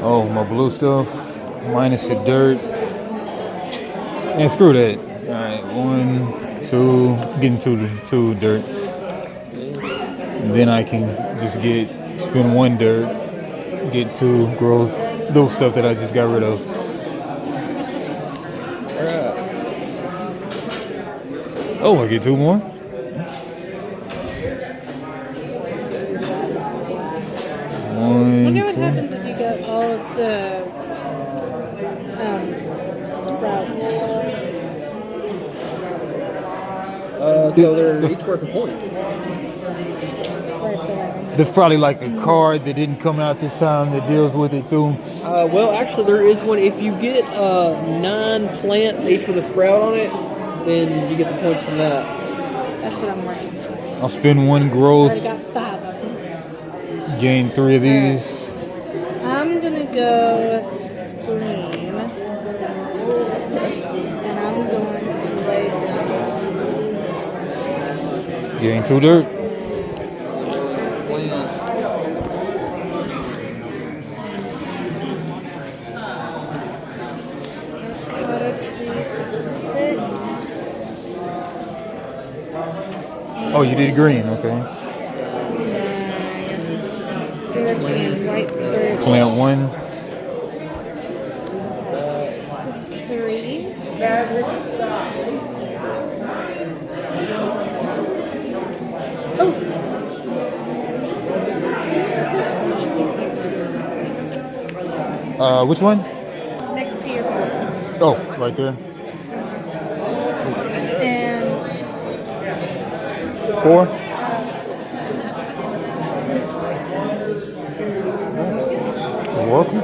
oh, my blue stuff minus the dirt. And screw that. All right, 1, 2, getting 2 dirt. And then I can just spend 1 dirt, get 2 growth, those stuff that I just got rid of. Alright. Oh, I get 2 more? I wonder what happens if you get all of the sprouts. So they're each worth a point. Right there. There's probably like a card that didn't come out this time that deals with it too. Well, actually, there is one. If you get 9 plants, each with a sprout on it, then you get the points from that. That's what I'm working for. I'll spend 1 I growth, already got 5 of them. gain 3 of these. I'm gonna go green, and I'm going to lay down. Gain 2 dirt. Cottage tree for 6. Oh, you did green, okay. And white bird Plant 1. for 3. Oh! This one needs to be Which one? next to your card. Oh, right there. And 4. You're welcome.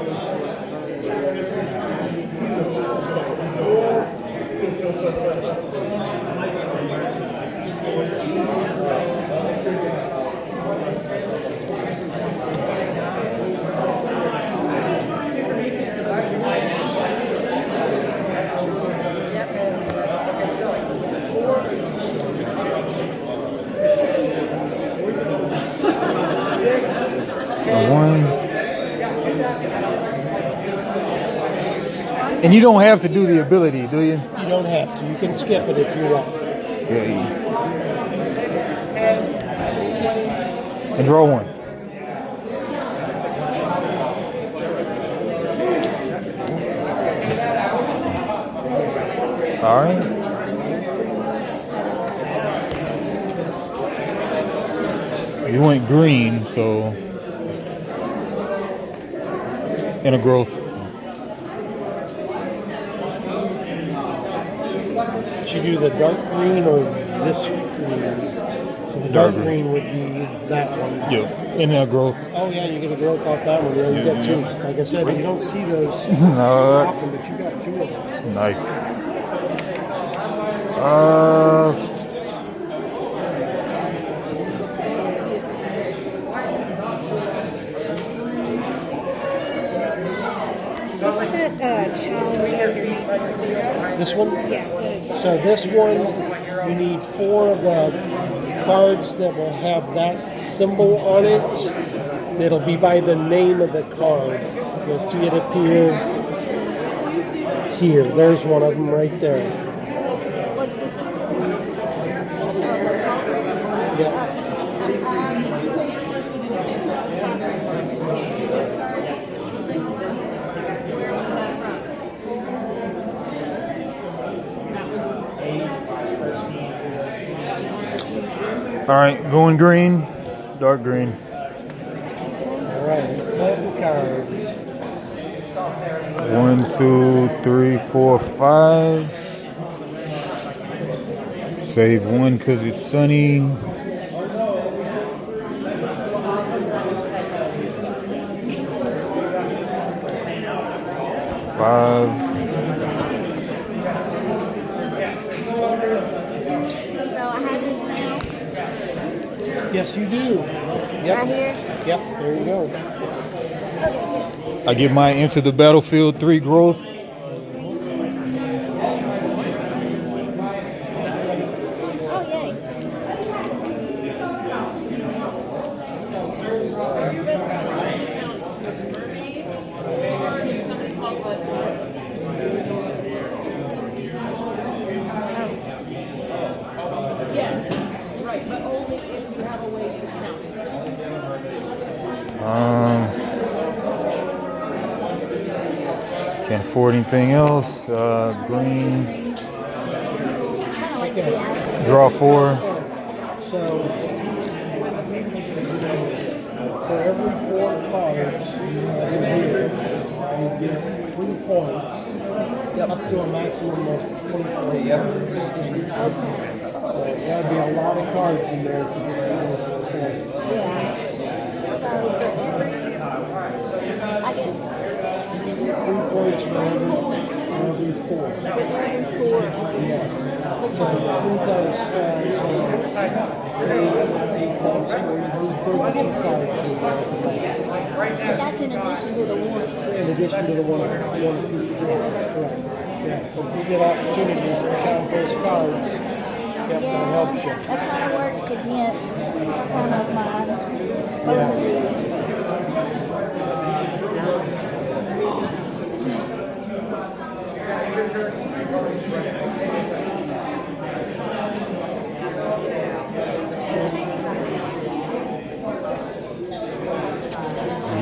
And you don't have to do the ability, do you? You don't have to. You can skip it if you want. Yeah. And draw one. All right. You went green, so in a growth. Should you do the dark green or this green? So the dark green would be that one. Yeah, in a growth. Oh yeah, you get a growth off that one. Yeah, you got two. Like I said, you don't see those No. often, but you got two of them. Nice. What's that challenge underneath? This one? Yeah, what is that? So this one, you need 4 of the cards that will have that symbol on it. It'll be by the name of the card. You'll see it appear here. There's one of them right there. What's this? Yeah. All right, going green, dark green. All right, let's play the cards. 1, 2, 3, 4, 5. Save one because it's sunny. Five. So I have this now. Yes, you do. Right Yep. here. Yep, there you go. I get my Enter the Battlefield 3 growth. Oh yay. Can't afford anything else. Green. I don't like to be out. Draw 4. So, for every 4 cards in here, you get 3 points, up to a maximum of 20 points. So there'd be a lot of cards in there to get 4 points. Yeah. So for I get 3 points for every 4. every 4. Yes. So 3 times 8 times 32 cards in there. But that's in addition to the one. In addition to the one piece. That's correct. Yeah, so if you get opportunities to count those cards, that helps you. That kind of works against some of mine. Both of these.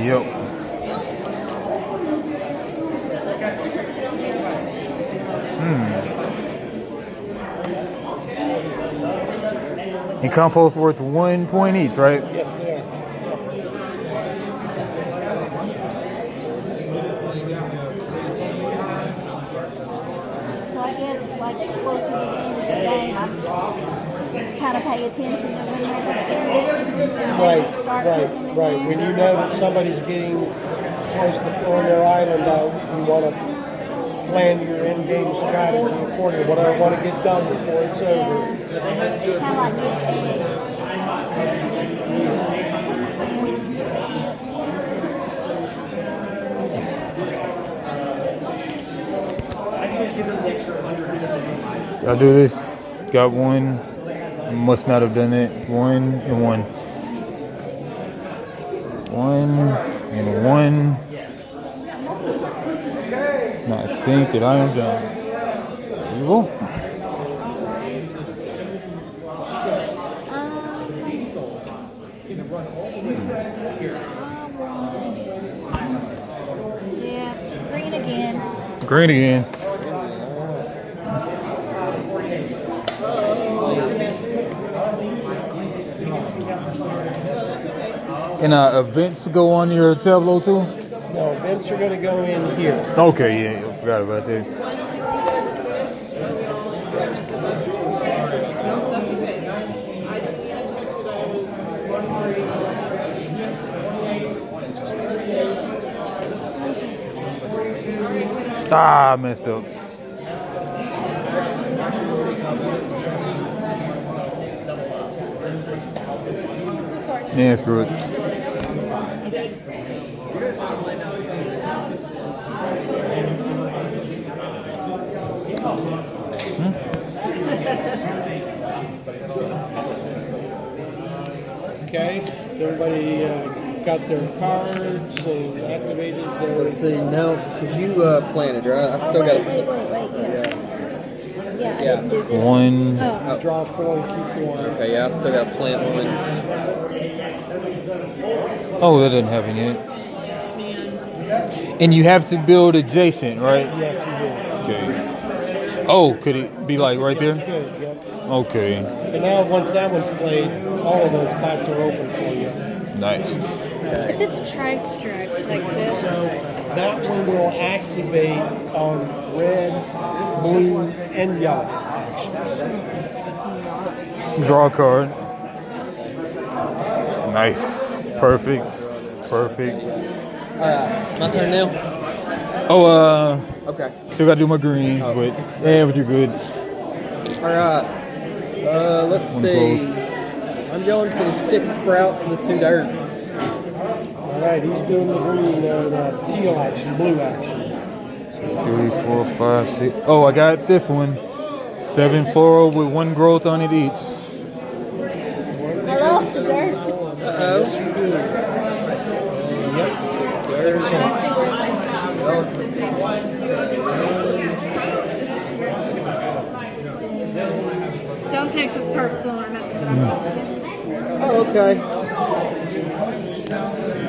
Yep. And compost worth 1 point each, right? Yes, they are. So I guess like the closer to the end of the game, I kind of pay attention to when they're going to end it. Right. When you know that somebody's getting close to throwing their island out, you want to plan your in-game strategy accordingly. What I want to get done before it's over. Kind of like with eggs. I'll do this. Got one. Must not have done it. 1 and 1. 1 and 1. And I think that I am done. There you go. Green again. And events go on your Tableau too? No, events are going to go in here. Okay, yeah, I forgot about that. Ah, I messed up. Yeah, screw it. Okay, so everybody got their cards and activated their. Let's see now, because you planted, right? I still got Wait, to. yeah. I Yeah. didn't do this. One. Oh. Draw 4 and keep 1. Okay, yeah, I still got to plant one. Oh, that doesn't happen yet. And you have to build adjacent, right? Yes, we did. Okay. Oh, could it be like right Yes, there? good, yep. Okay. So now once that one's played, all of those packs are open for you. Nice. If it's tri-striped like this, So that one will activate on red, blue, and yellow actions. Draw a card. Nice. Perfect. Perfect. Alright, my turn now? Oh, Okay. still gotta do my greens, but yeah, but you're good. Alright. Let's One see. I'm going for the 6 sprouts and the 2 dirt. All right, he's doing the green, the teal action, blue action. 3, 4, 5, 6. Oh, I got this one. 7 4 with 1 growth on it each. I lost a dirt. Uh-oh. don't take this personal or nothing. Oh, okay.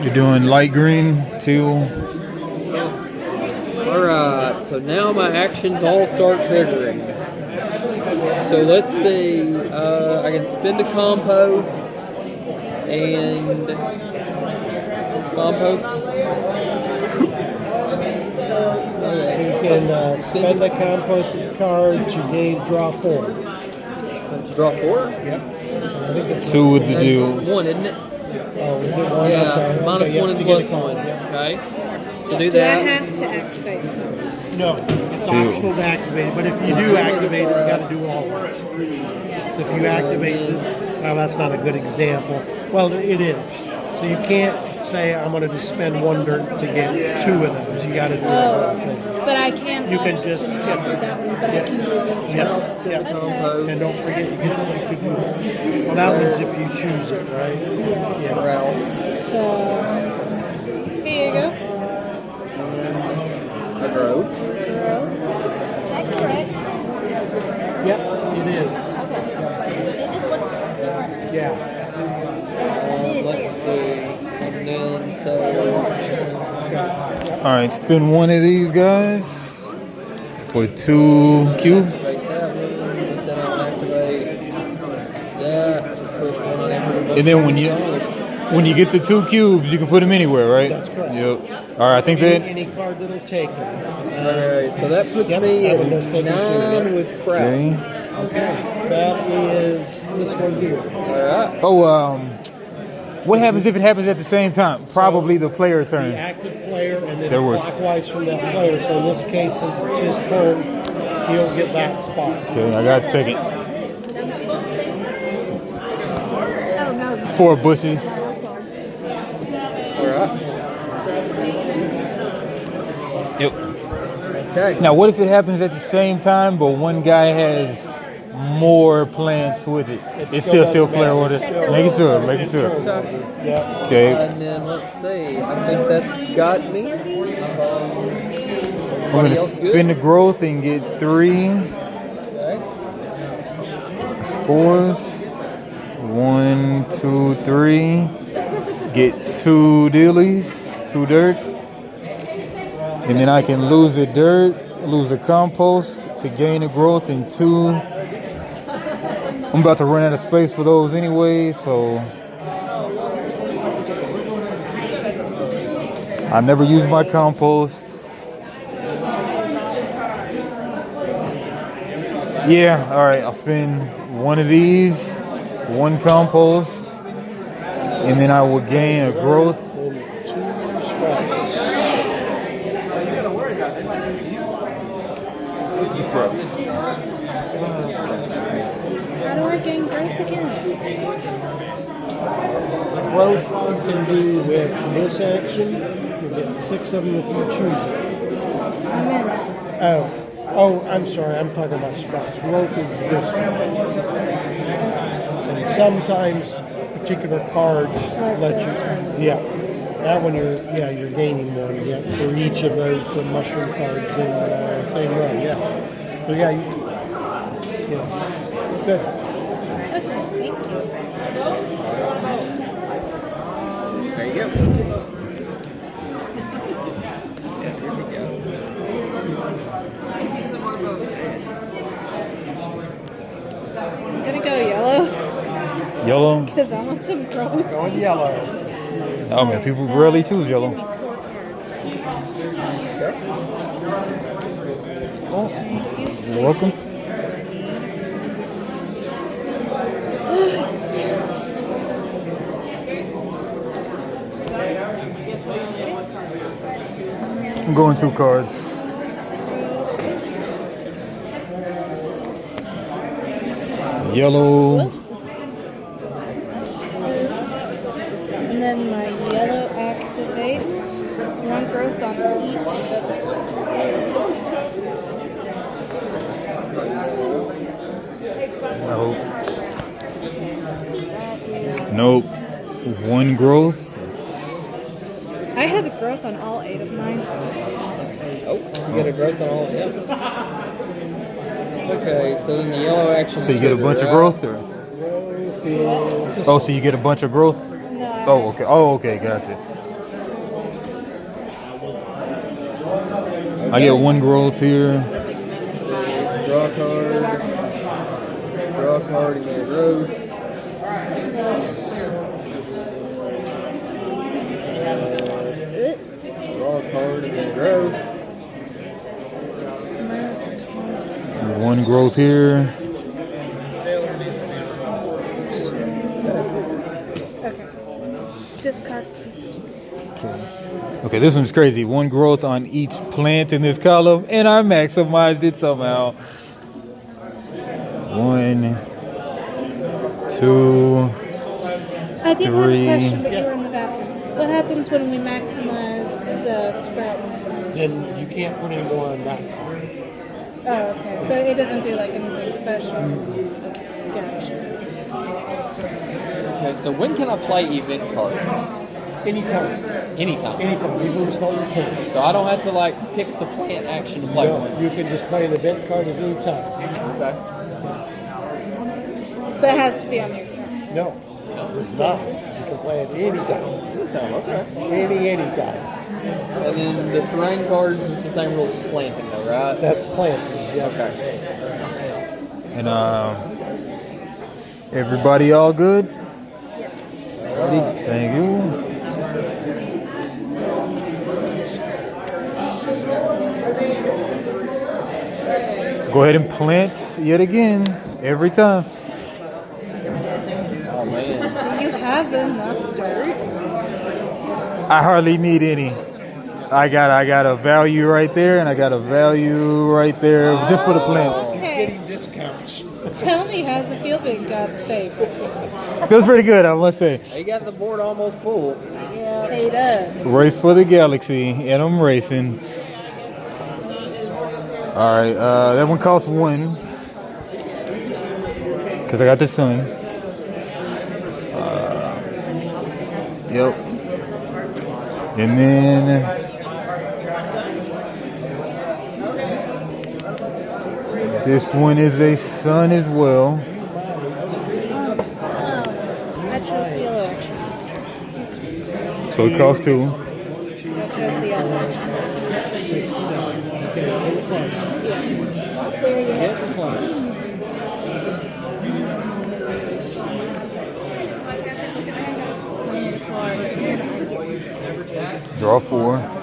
You're doing light green, teal. Alright, so now my actions all start triggering. So let's see, I can spend a compost and compost. You can spend the composted cards you gave, draw 4. Draw 4? Yep. I think it's 2 with the That's deal. 1, isn't it? Oh, is it 1? I'm Yeah, sorry. minus Okay, you 1 have and to get plus a card. 1. Yep. Okay. So do Do I that. have to activate something? No, it's Two. optional to activate it, but if you do activate it, you got to do all of it. So if you activate this, well, that's not a good example. Well, it is. So you can't say, I'm going to just spend 1 dirt to get 2 of those. You got to do the whole thing. But I can. You can just skip do it. that one, but I can do this Yes, one. yes. Compost. And don't forget, you could do that. Well, that one's if you choose it, right? Yeah. Sprout. So here you go. A growth. Is that correct? Yep, it is. Okay. It just looked different. Yeah. I did it Let's there. see. And then, so. Alright, spin 1 of these guys for 2 cubes. Activate that one, then I'll activate that. Put one on every And then when you get the 2 cubes, you can put them anywhere, right? That's correct. Yep. Alright, I think Any that. card that'll take it. Alright, so that puts Yep, me that one at does take me 9 too, with sprouts. Okay. That is this one here. Alright. Oh, what happens if it happens at the same time? Probably the player The turn. active player and then There was- clockwise from that player. So in this case, since it's his turn, he'll get that spot. Okay, I got second. Oh, no. 4 bushes. I'm sorry. Alright. Yep. Okay. Now, what if it happens at the same time, but one guy has more plants with it? It's still player order. Make sure. Yeah. Okay. And then let's see. I think that's got me. I'm gonna spin the growth and get 3 Okay. 4s. 1, 2, 3. Get 2 dealies, 2 dirt. And then I can lose a dirt lose a compost to gain a growth, and 2. I'm about to run out of space for those anyway, so I never use my compost. Yeah, all right, I'll spend 1 of these, 1 compost, and then I will gain a growth. And 2 sprouts. How do I gain growth again? Growth you can do with this action. You get 6 of them if you choose it. I'm in. Oh, I'm sorry. I'm talking about sprouts. Growth is this one. And sometimes particular cards let you. Yeah, that one you're gaining 1. Yeah, for each of those mushroom cards in the same row. Yeah. So yeah, good. Okay, thank you. There you go. Yeah, here we go. I'm gonna go yellow Yellow. because I want some growth. Going yellow. Oh man, people rarely choose yellow. Give me 4 cards, please. Oh, you're welcome. I'm going 2 cards. Yellow. And then my yellow activates 1 growth on Nope. 1 growth. each. I have a growth on all 8 of mine. Oh, you get a growth on all of them. Okay, so then the yellow action. So you get a bunch of growth, or? Growth is Oh, so you get a bunch of growth? No. Oh, okay. Oh, okay. Gotcha. I get 1 growth here. Draw a card. Draw a card and get a growth. Draw a card and get a growth. Minus 1 growth here. Okay. Discard, please. Okay, this one's crazy. 1 growth on each plant in this column, and I maximized it somehow. 1, 2. I did have a 3. question, but you were in the bathroom. What happens when we maximize the sprouts? then you can't put any more on that card. Oh, okay. So it doesn't do like anything special. Gotcha. Okay, so when can I play event cards? Anytime. Anytime. Anytime. You can start your turn. So I don't have to like pick the plant action to play No, one. you can just play an event card at any time. Okay. But it has to be on your turn. No, it's not. You can play it any time. Okay. Anytime. And then the terrain cards is the same rules as planting though, right? That's planting. Yeah. Okay. And everybody all good? Yes. Thank you. Go ahead and plant yet again, every time. Oh man. Do you have enough dirt? I hardly need any. I got a value right there, and I got a value right there just for the plants. Okay. Getting discounts. Tell me, how's it feel being God's favorite? Feels pretty good, I must say. He got the board almost full. Yeah, he does. Race for the galaxy, and I'm racing. All right, that one costs 1 because I got the sun. Yep. And then this one is a sun as well. I chose the yellow action this turn. So it costs 2. I chose the yellow action this turn. 6, 7. Okay, in the front. toss. Draw 4.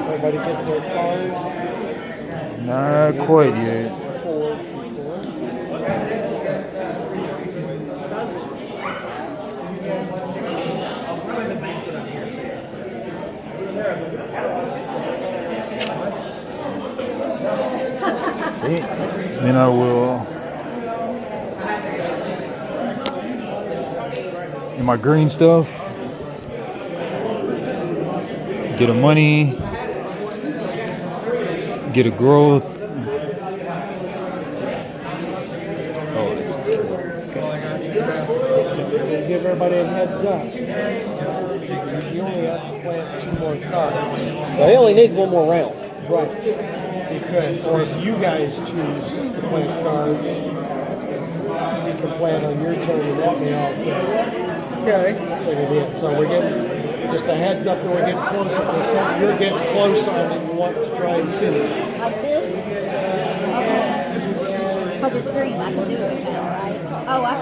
Everybody get their card. Not quite yet. 4 people. Okay. Then I will. In my green stuff. Get a money. Get a growth. Oh, this is true. So give everybody a heads up. He only has to plant 2 more cards. So he only needs one more round. Right. Because, or if you guys choose to plant cards, you can plant on your turn, and that may also Okay. take it in. So we're getting just a heads up that we're getting closer to something. You're getting close on it and want to try and finish. Like this? Because it's green, I can do it now, right? Oh, I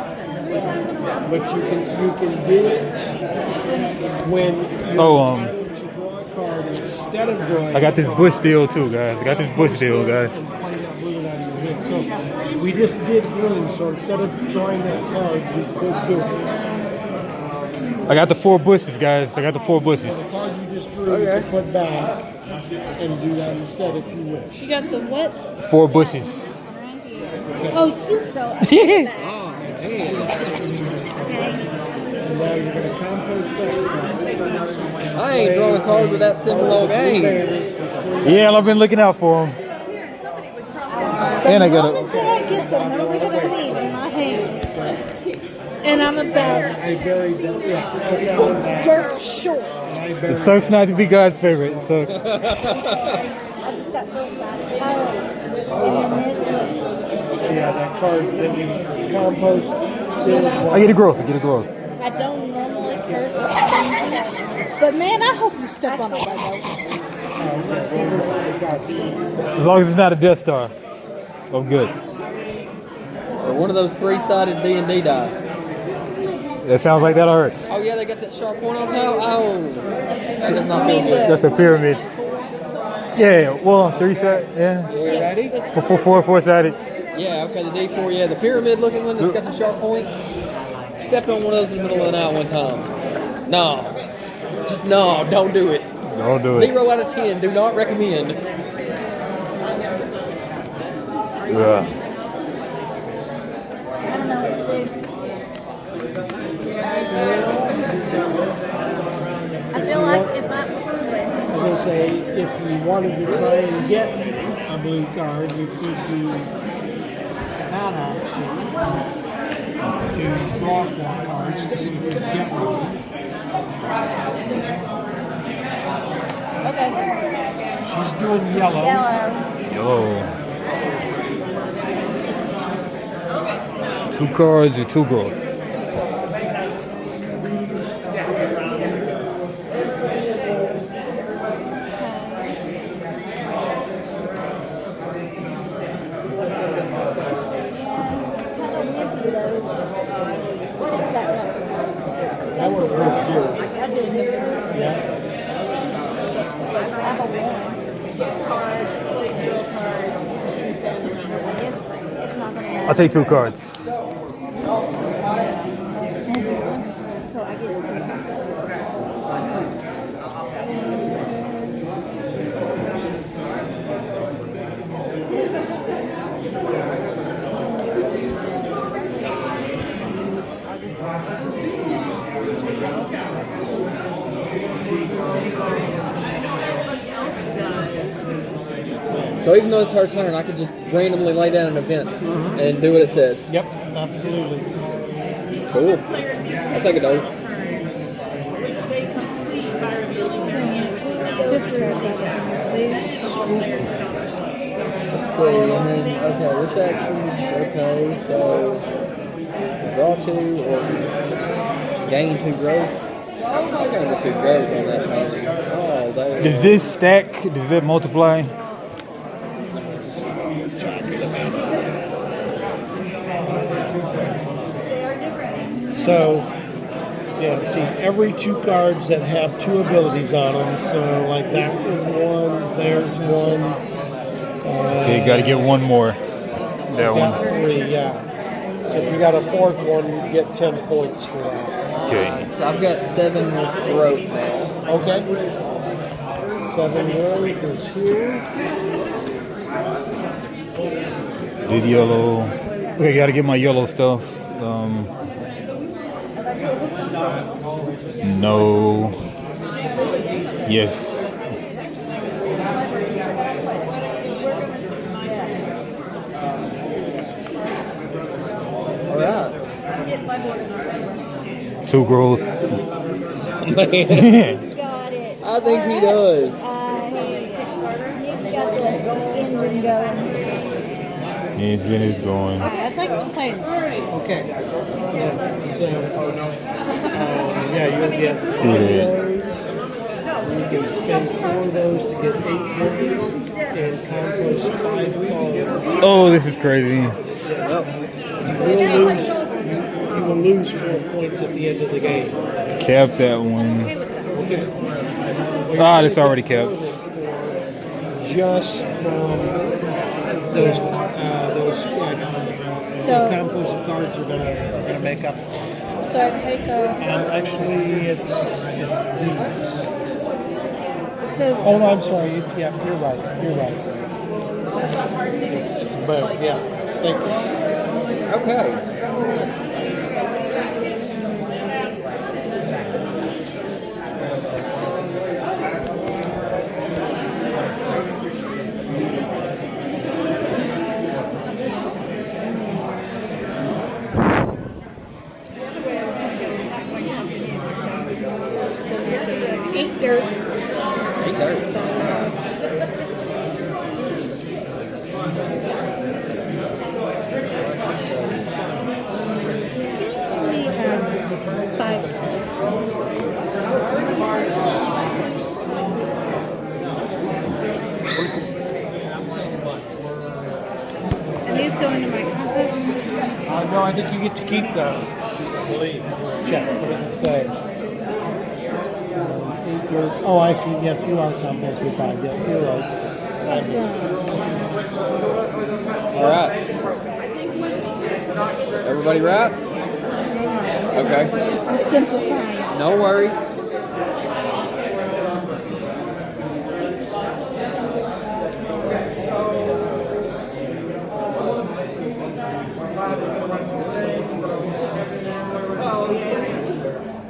3 times in a row. But you can do it when you Oh, to draw a card instead of drawing. I got this bush deal too, guys. I got this bush deal, guys. Play that blue out of your hand. So we just did green, so instead of drawing that card, we could do it. I got the 4 bushes, guys. I got the 4 bushes. The card you just drew, you can put back and do that instead if you wish. You got the what? 4 bushes. Oh, you. So, And now you're going to compost that. I ain't drawing a card with that symbol all game. Yeah, I've been looking out for them. And I got moment that I get the number that I need in my hand, and I'm about I buried that. Yeah. 6 dirt short. It sucks not to be God's favorite. It sucks. I just got so excited. Oh, and then this was. Yeah, that card that we compost. I get a growth. I get a growth. I don't normally curse, but man, I hope you step on a Lego. As long as it's not a Death Star. Oh, good. Or one of those 3-sided D&D dice. That sounds like that already. Oh yeah, they got that sharp point on top. Oh, that does not feel good. That's a pyramid. Yeah, well, 3-sided. Yeah. Ready? 4-sided. Yeah, okay, the D4. Yeah, the pyramid looking one that's got the sharp points. Stepped on one of those in the middle of the night one time. No, just no, don't do it. Don't do it. 0 out of 10. Do not recommend. Yeah. I don't know what to do. I feel like if I'm I was going to say, if you wanted to try and get a blue card, you could do that option to draw 4 cards to see if you can get one. okay, She's doing yellow. yellow. Yo. 2 cards or 2 growth. What is that number? That was her zero. That's a 0. Yeah. I have a 1. It's not going to I'll take 2 cards. So I get to So even though it's our turn, I could just randomly lay down an event and do what it says. Yep. absolutely. Cool. I'll take a dirt. Discard that, please. Let's see, and then, okay, which actions? Okay, so draw 2 or gain 2 growth. I'll gain the 2 growth on that thing. Oh, there. Does this stack? Does that multiply? So, yeah, let's see, every 2 cards that have 2 abilities on them. So, like that is 1, there's 1. Okay, you got to get one more. That Got one. 3, yeah. So if you got a 4th one, you get 10 points for that. Okay. So I've got 7 growth now. Okay. 7 growth is here. Did yellow. Okay, got to get my yellow stuff. No. Yes. All right. 2 growth. He's got it. I think he does. He's got the engine going. Engine is going. I'd like to play. Okay. Yeah, so, yeah, you'll get 4 of those. You can spend 4 of those to get 8 points and accomplish 5 calls. Oh, this is crazy. You will lose 4 points at the end of the game. Cap that one. Okay. Ah, that's already capped. Just from those So- composite cards are gonna make up. So I take off. Actually, it's these. It says Oh no, I'm sorry. Yeah, you're right. You're right. It's both. Yeah. Thank you. Okay. eat dirt. See dirt. We have 5 cards. And these go into my compost. No, I think you get to keep those. I believe. Check. What does it say? Oh, I see. Yes, you are composting 5. Yeah, you're right. All right. Everybody right? Okay. I'm simplifying. No worries.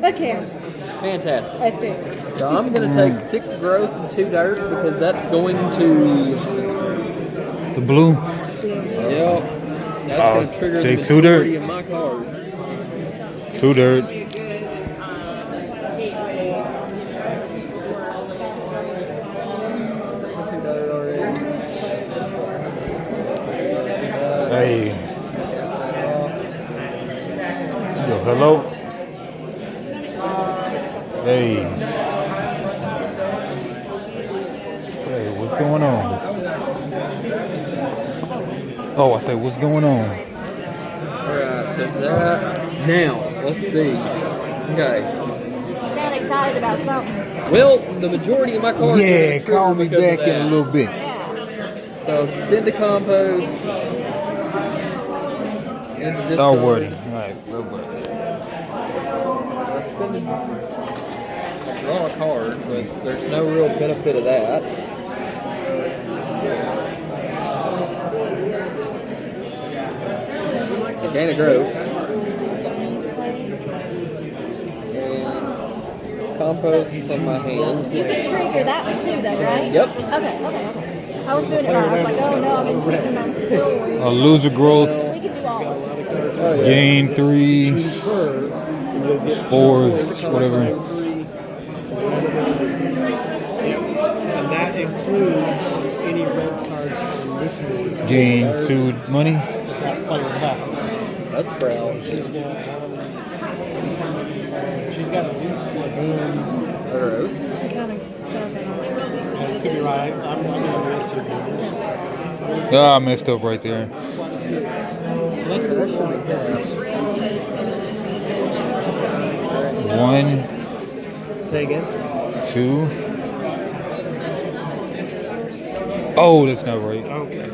Okay, Fantastic. I think. So I'm going to take 6 growth and 2 dirt because that's going to. It's the blue. Yep. That's going to trigger the take 2 dirt. majority of my cards. 2 dirt. Hey. Yo, hello. Hey. Hey, what's going on? Oh, I said, what's going on? Alright, so that. Now, let's see. Okay. You sound excited about something. Well, the majority of my cards. are Yeah, gonna call trigger me because of back in a that. little bit. Yeah. So spin the compost. And the Oh, discard. word. Alright, no word. Spin the. Draw a card, but there's no real benefit of that. Gain of growth. And compost from my hand. You can trigger that one too, though, right? Yep. Okay. I was doing it wrong. I was like, oh no, I've been cheating on still. A loser growth. We can do all of it. Oh, yeah. Gain 3 Choose her, and you'll get spores, two. whatever. And that includes any red cards on this board Gain 2 money. that player has. That's brown. She's got at least 6. Growth. I'm counting 7. You could be right. I'm using the list here. Ah, I messed up right there. That should be passed. 1, Say again. 2. Oh, that's not right. Okay.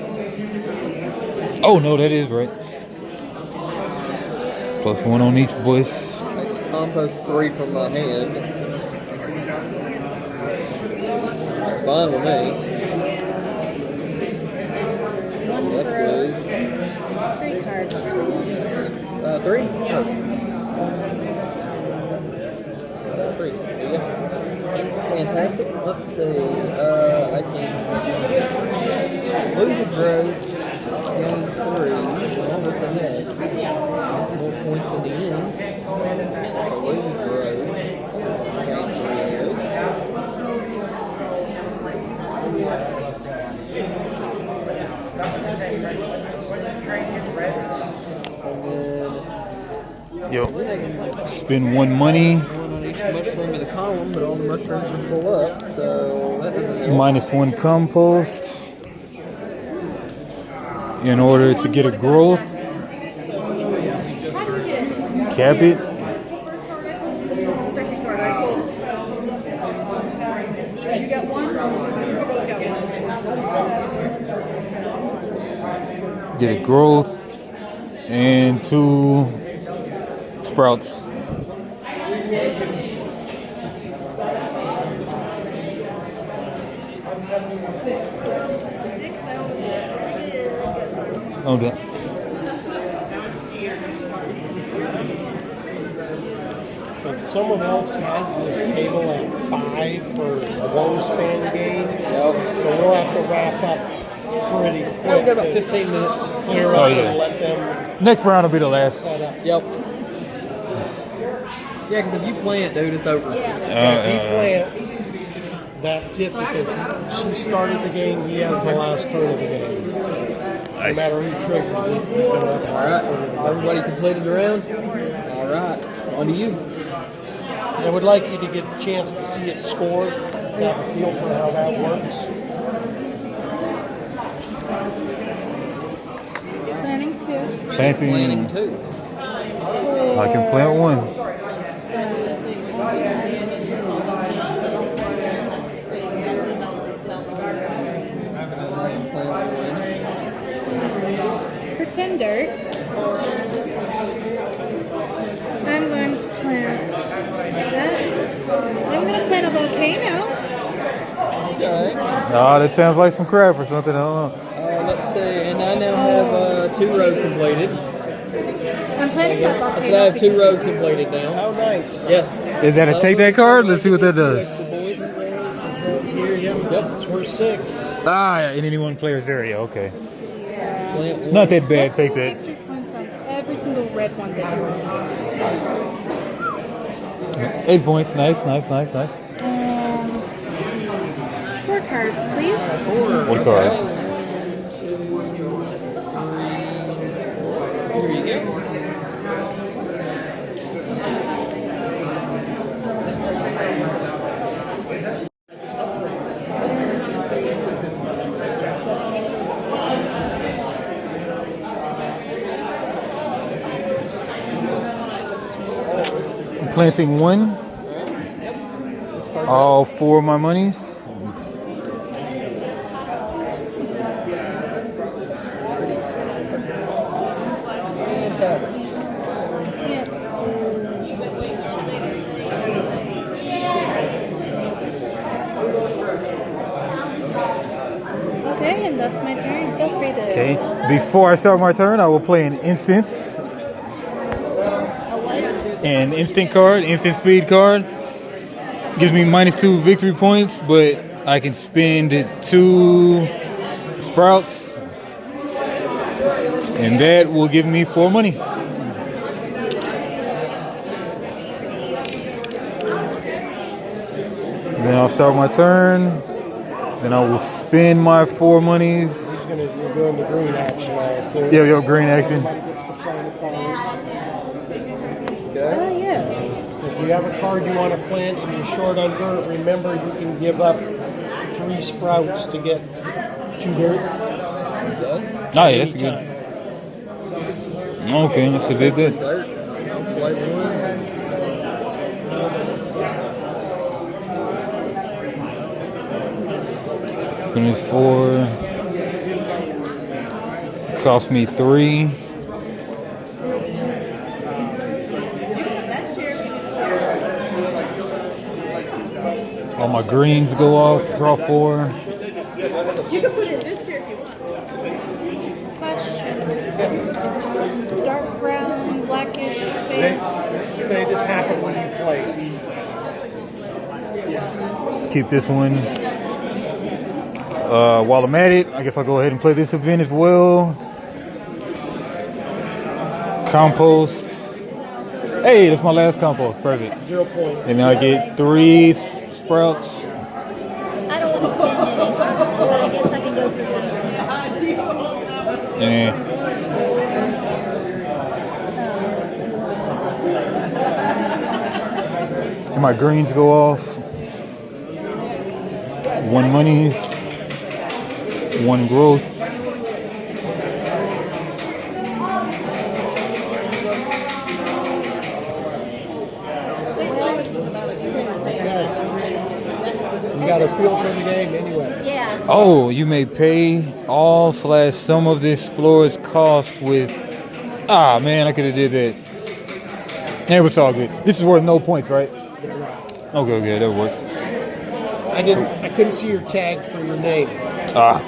Oh no, that is right. Plus 1 on each voice. I compost 3 from my hand. It's fine with me. That's good. 3 cards, please. 3? 3. There you go. Fantastic. Let's see. I can lose a growth. Gain 3. Oh, what the heck? That's more points than the end. So lose a growth. Gain 3 of And Yo. Spend 1 money. one on each mushroom in the column, but all the mushrooms are full up, so that doesn't help. Minus 1 compost. In order to get a growth. Cap it. Second card I pulled. You got one? You both got one. Get a growth. And 2 sprouts. Oh, that. So if someone else has this table at 5 for a long span game, so we'll have to wrap up pretty quick. We've got about to 15 minutes. Clear Oh, up yeah. and let them Next round will be the last. set up. Yep. Yeah, because if you plant, dude, it's over. If he plants, that's it because she started the game. He has the last turn of the game. No matter who triggers it, he's gonna have the All last right. turn of the game. Everybody completed the round? All right. On to you. I would like you to get a chance to see it scored, to have a feel for how that works. Planning 2. Planting. Planning 2. I can plant 1. For 10 dirt, I'm going to plant that. I'm going to plant a volcano. Okay. Oh, that sounds like some crap or something. I don't know. Let's see. And I now have 2 rows completed. I'm planting that volcano. So I have 2 rows completed now. How nice. Yes. Is that a take that card? Let's see what that does. Here, Yep. it's worth 6. Ah, in any one player's area. Okay. Plant 1. Not that bad. Let's Take do that. victory points on every single red one that you want. 8 points. Nice, nice, nice, nice. And let's see. 4 cards, please. 4. What cards? Here you go. Planting 1. All 4 of my monies. Fantastic. Can't Okay, and that's my turn. Feel free to. Okay. Before I start my turn, I will play an instant. An instant card, instant speed card. Gives me -2 victory points, but I can spend 2 sprouts. And that will give me 4 monies. Then I'll start my turn. Then I will spend my 4 monies. You're doing the green action, I assume. Yo, green action. Everybody gets to play the card. Oh, yeah. If you have a card you want to plant and you're short on dirt, remember you can give up 3 sprouts to get 2 dirt. Oh, yeah, that's good. Okay, that's a good. Dirt. I'll play one. Finish 4. Cost me 3. All my greens go off. Draw 4. You can put it in this chair if you want. Question. Dark brown, blackish, fade. They just happen when you play. Keep this one. While I'm at it, I guess I'll go ahead and play this event as well. Compost. Hey, that's my last compost. Perfect. 0 points. And then I get 3 sprouts. I don't want to spend any, but I guess I can go through this. And my greens go off. 1 money. 1 growth. You got a feel for the game anyway. Yeah. Oh, you may pay all / some of this floor's cost with. Ah, man, I could have did that. It was all good. This is worth no points, right? Okay, that works. I couldn't see your tag for your name. Ah.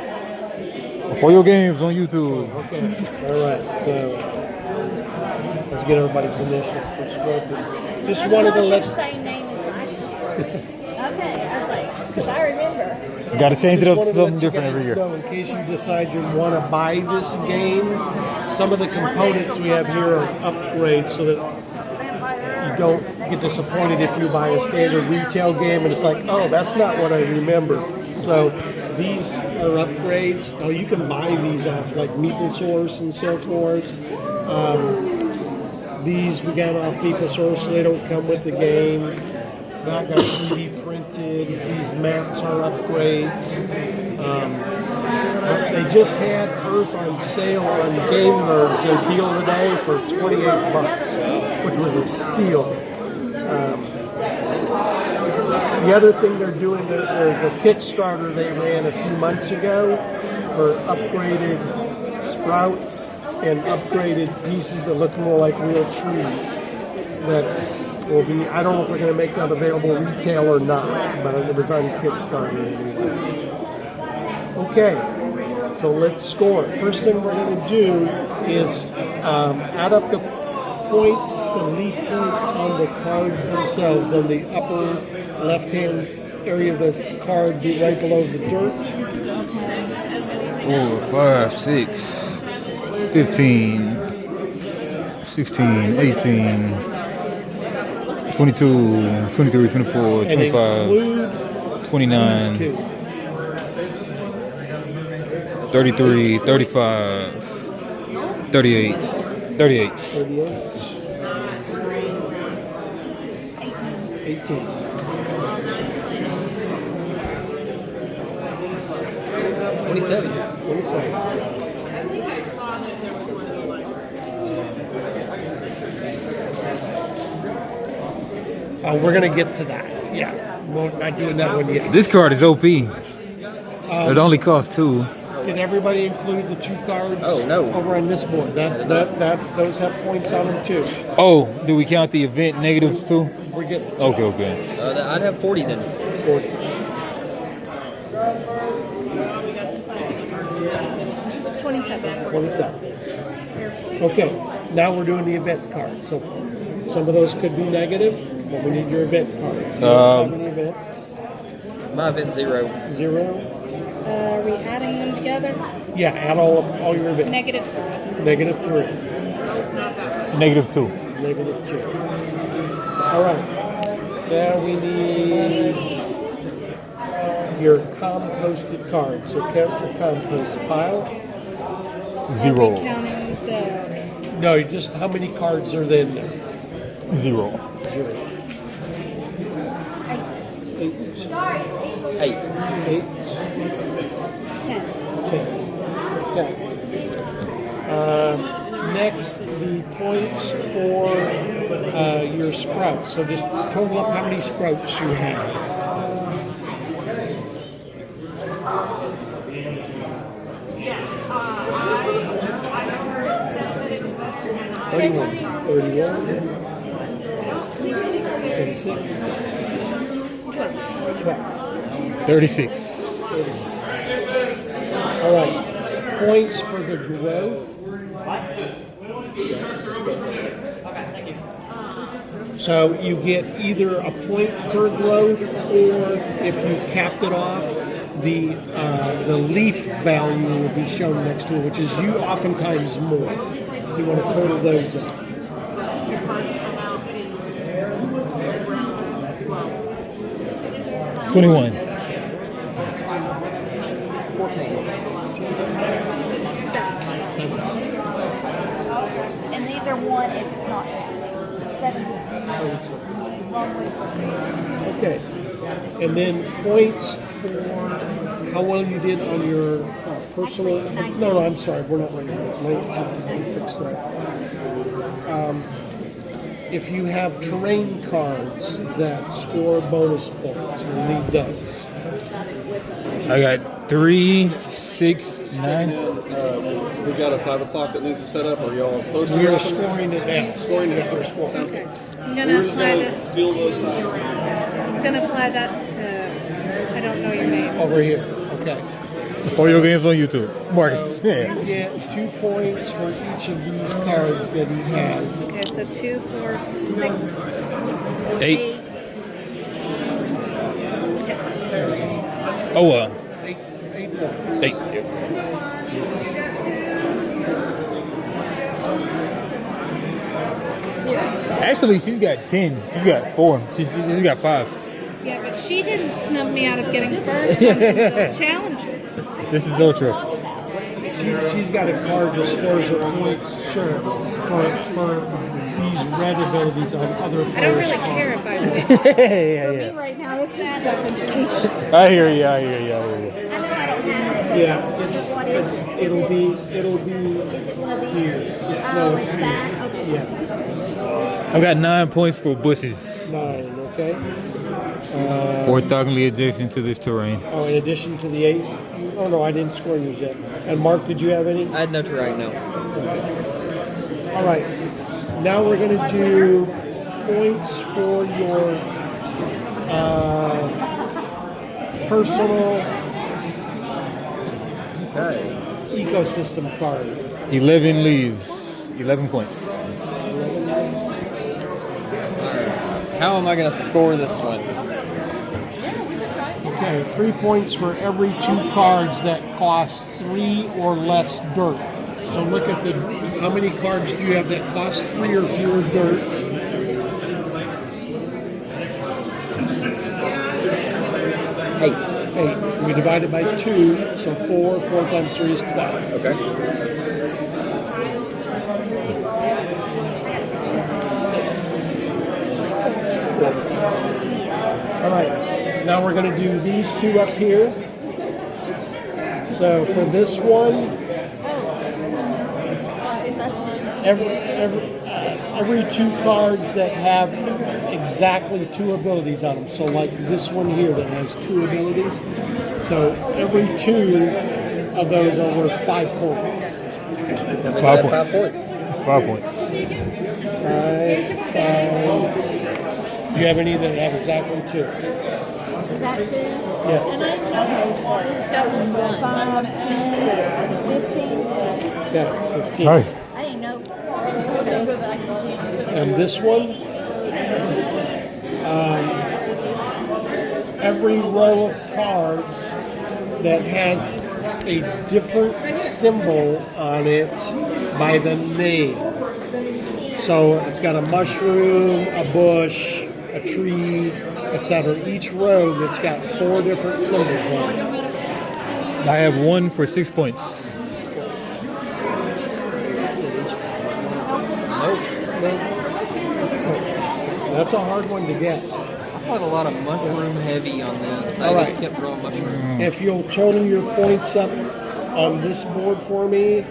For your games on YouTube. Okay. All right. So let's get everybody's initial for Scorpion. Just wanted to let. Your same name as Lashley. Okay, I was like, because I remember. Got to change it up to Just something wanted to different let every you year. guys know, in case you decide you want to buy this game, some of the components we have here are upgrades so that you don't get disappointed if you buy a standard retail game and it's like, oh, that's not what I remember. So these are upgrades. Now you can buy these off like Meeple Source and so forth. These we got off Meeple Source, so they don't come with the game. That got 3D printed. These mats are upgrades. But they just had Earth on sale on Game Nerds, their deal today for $28, which was a steal. The other thing they're doing, there's a Kickstarter they ran a few months ago for upgraded sprouts and upgraded pieces that look more like real trees. That will be, I don't know if they're going to make that available retail or not, but it was on Kickstarter anyway. Okay, so let's score. First thing we're going to do is add up the points, the leaf points on the cards themselves, on the upper left-hand area of the card, right below the dirt. 4, 5, 6, 15, 16, 18, 22, 23, 24, And 25, include 29, these two. 33, 35, 38, 38. 38. 18. 27. 27. We're going to get to that. Yeah. We're not doing that one yet. This card is OP. It only costs 2. Did everybody include the 2 cards Oh, no. over on this board? Those have points on them too. Oh, do we count the event negatives too? We're getting Okay. I'd have 40 then. 40. 27. 27. Okay, now we're doing the event cards. So some of those could be negative, but we need your event cards. You don't have any events? My event 0. 0? Are we adding them together? Yeah, add all your events. Negative. Negative 3. Negative 2. Negative 2. All right. Now we need your composted cards. So count your compost pile. Zero. Counting the. No, just how many cards are in there? Zero. Eight. 8. 8. 10. 10. Okay. Next, the points for your sprouts. So just total up how many sprouts you have. 31. 31. 36. 12. 36. 36. All right. Points for the growth. So you get either a point per growth, or if you capped it off, the leaf value will be shown next to it, which is you oftentimes more. So you want to total those up. $21. 14. 7. And these are 1 if it's not 17. Okay. And then points for how well you did on your personal. No, I'm sorry. We're not ready for that. 19. Let me fix that. If you have terrain cards that score bonus points, we'll need those. I got 3, 6, 9. We got a 5 o'clock that needs to set up. Are y'all close to We are it? scoring it down. Scoring it. We're scoring. Okay. I'm gonna apply this. Seal those out. I'm gonna apply that to. I don't know your name. Over here. Okay. For your games on YouTube. Marcus. Yeah. You get 2 points for each of these cards that he has. Okay, so 2, 4, 6, 8. 8, 10. Oh, 8 points. 8. Yep. Actually, she's got 10. She's got 4. She's got 5. Yeah, but she didn't snub me out of getting first on some of those challenges. This is Ultra. She's got a card that scores her points for these red abilities on other players. I don't really care about it. Yeah, For me right now, it's just representation. I hear you. I know I don't have it. Yeah, What is it? it'll be Is it one of these? here. It's, Oh, no, it's it's here. that? Okay. Yeah, I got 9 points for bushes. 9. Okay. Orthogonally adjacent to this terrain. Oh, in addition to the 8. Oh no, I didn't score yours yet. And Mark, did you have any? I had no terrain, no. All right. Now we're going to do points for your personal Okay. ecosystem card. 11 leaves. 11 points. How am I going to score this one? Okay, 3 points for every 2 cards that cost 3 or less dirt. So look at the, how many cards do you have that cost 3 or fewer dirt? 8. 8. We divide it by 2, so 4. 4 times 3 is 12. Okay. All right, now we're going to do these 2 up here. So for this one, every 2 cards that have exactly 2 abilities on them. So like this one here that has 2 abilities. So every 2 of those are worth 5 points. 5 5 points. points. 5 points. 5. Do you have any that have exactly 2? Is that 2? Yes. Got 1. 5, 10, 15. Yeah, 15. Nice. I didn't know. And this one, every row of cards that has a different symbol on it by the name. So it's got a mushroom, a bush, a tree, etc. Each row that's got 4 different symbols on it. I have one for 6 points. That's a hard one to get. I put a lot of mushroom heavy on this. I All just right. kept throwing mushroom. If you'll total your points up on this board for me,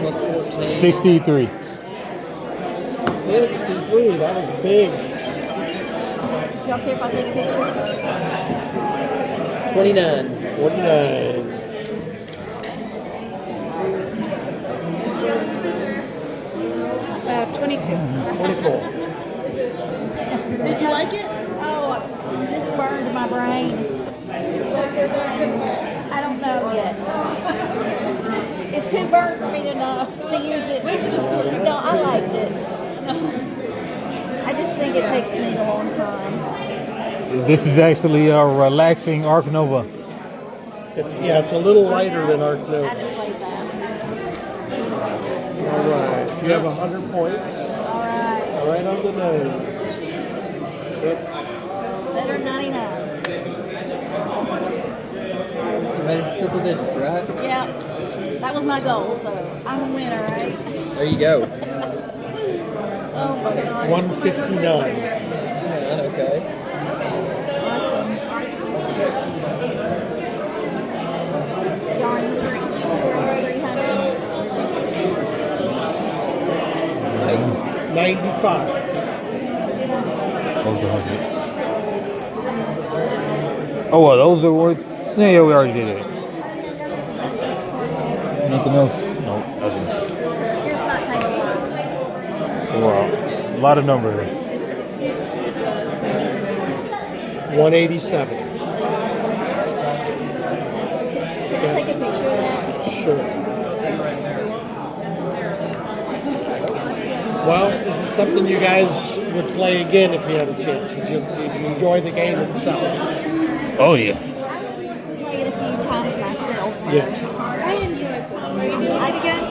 Plus 14. 63. 63, that was big. Y'all care if I take a picture? 29. 49. Uh, 22. 24. Did you like it? Oh, this burned my brain. I don't know yet. It's too burnt for me to know to use it. No, I liked it. I just think it takes me a long time. This is actually a relaxing Arc Nova. It's a little lighter than Arc I Nova. didn't play that. All right, you have 100 points. All right. Right on the nose. Oops. Better than 99. You made it triple digits, right? Yeah. That was my goal, so I'm a winner, right? There you go. Oh my gosh. 159. 59, okay. Awesome. Darn, 300. 95. Those are 100. Oh, well, those are worth. Yeah, we already did it. Nothing else? No, nothing. Here's my table. Wow, a lot of numbers. 187. Can I take a picture of that? Sure. Well, is it something you guys would play again if you had a chance? Did you enjoy the game itself? Oh, yeah. I played it a few times myself first. Yes. I enjoyed this. Are you doing it again?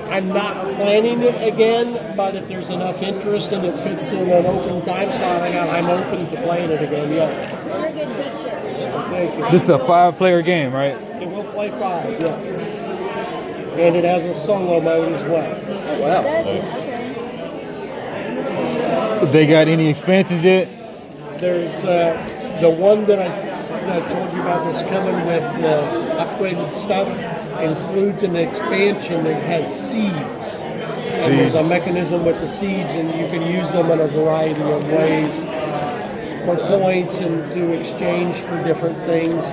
I'm not planning it again, but if there's enough interest and it fits in an open time slot I got, I'm open to playing it again, yes. You're a good teacher. Thank you. This is a 5-player game, right? It will play 5, yes. And it has a solo mode as well. Wow. Does it? Okay. They got any expansions yet? There's the one that I told you about that's coming with upgraded stuff includes an expansion that has seeds. And there's a Seeds. mechanism with the seeds, and you can use them in a variety of ways for points and to exchange for different things.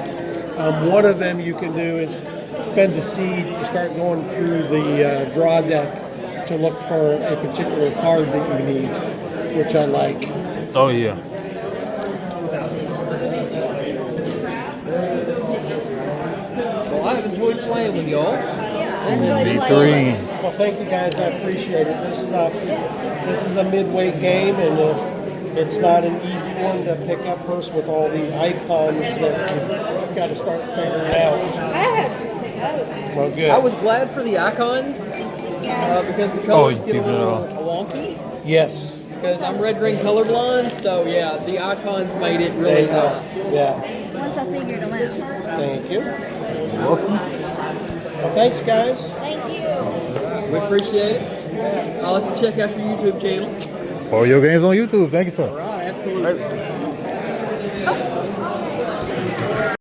One of them you can do is spend the seed to start going through the draw deck to look for a particular card that you need, which I like. Oh, yeah. Well, I've enjoyed playing with y'all. Yeah, I enjoyed playing. B3. Well, thank you guys. I appreciate it. This is a midweight game, and it's not an easy one to pick up first with all the icons that you've got to start figuring out. Well, good. I was glad for the icons because the colors you get a keep it little wonky. Yes. Because I'm red-green colorblind, so yeah, the icons made it really nice. Yes. Once I figured them out. Thank you. You're welcome. Well, thanks, guys. Thank you. We appreciate it. I'll let you check out your YouTube channel. Follow your games on YouTube. Thank you, sir. All right, absolutely.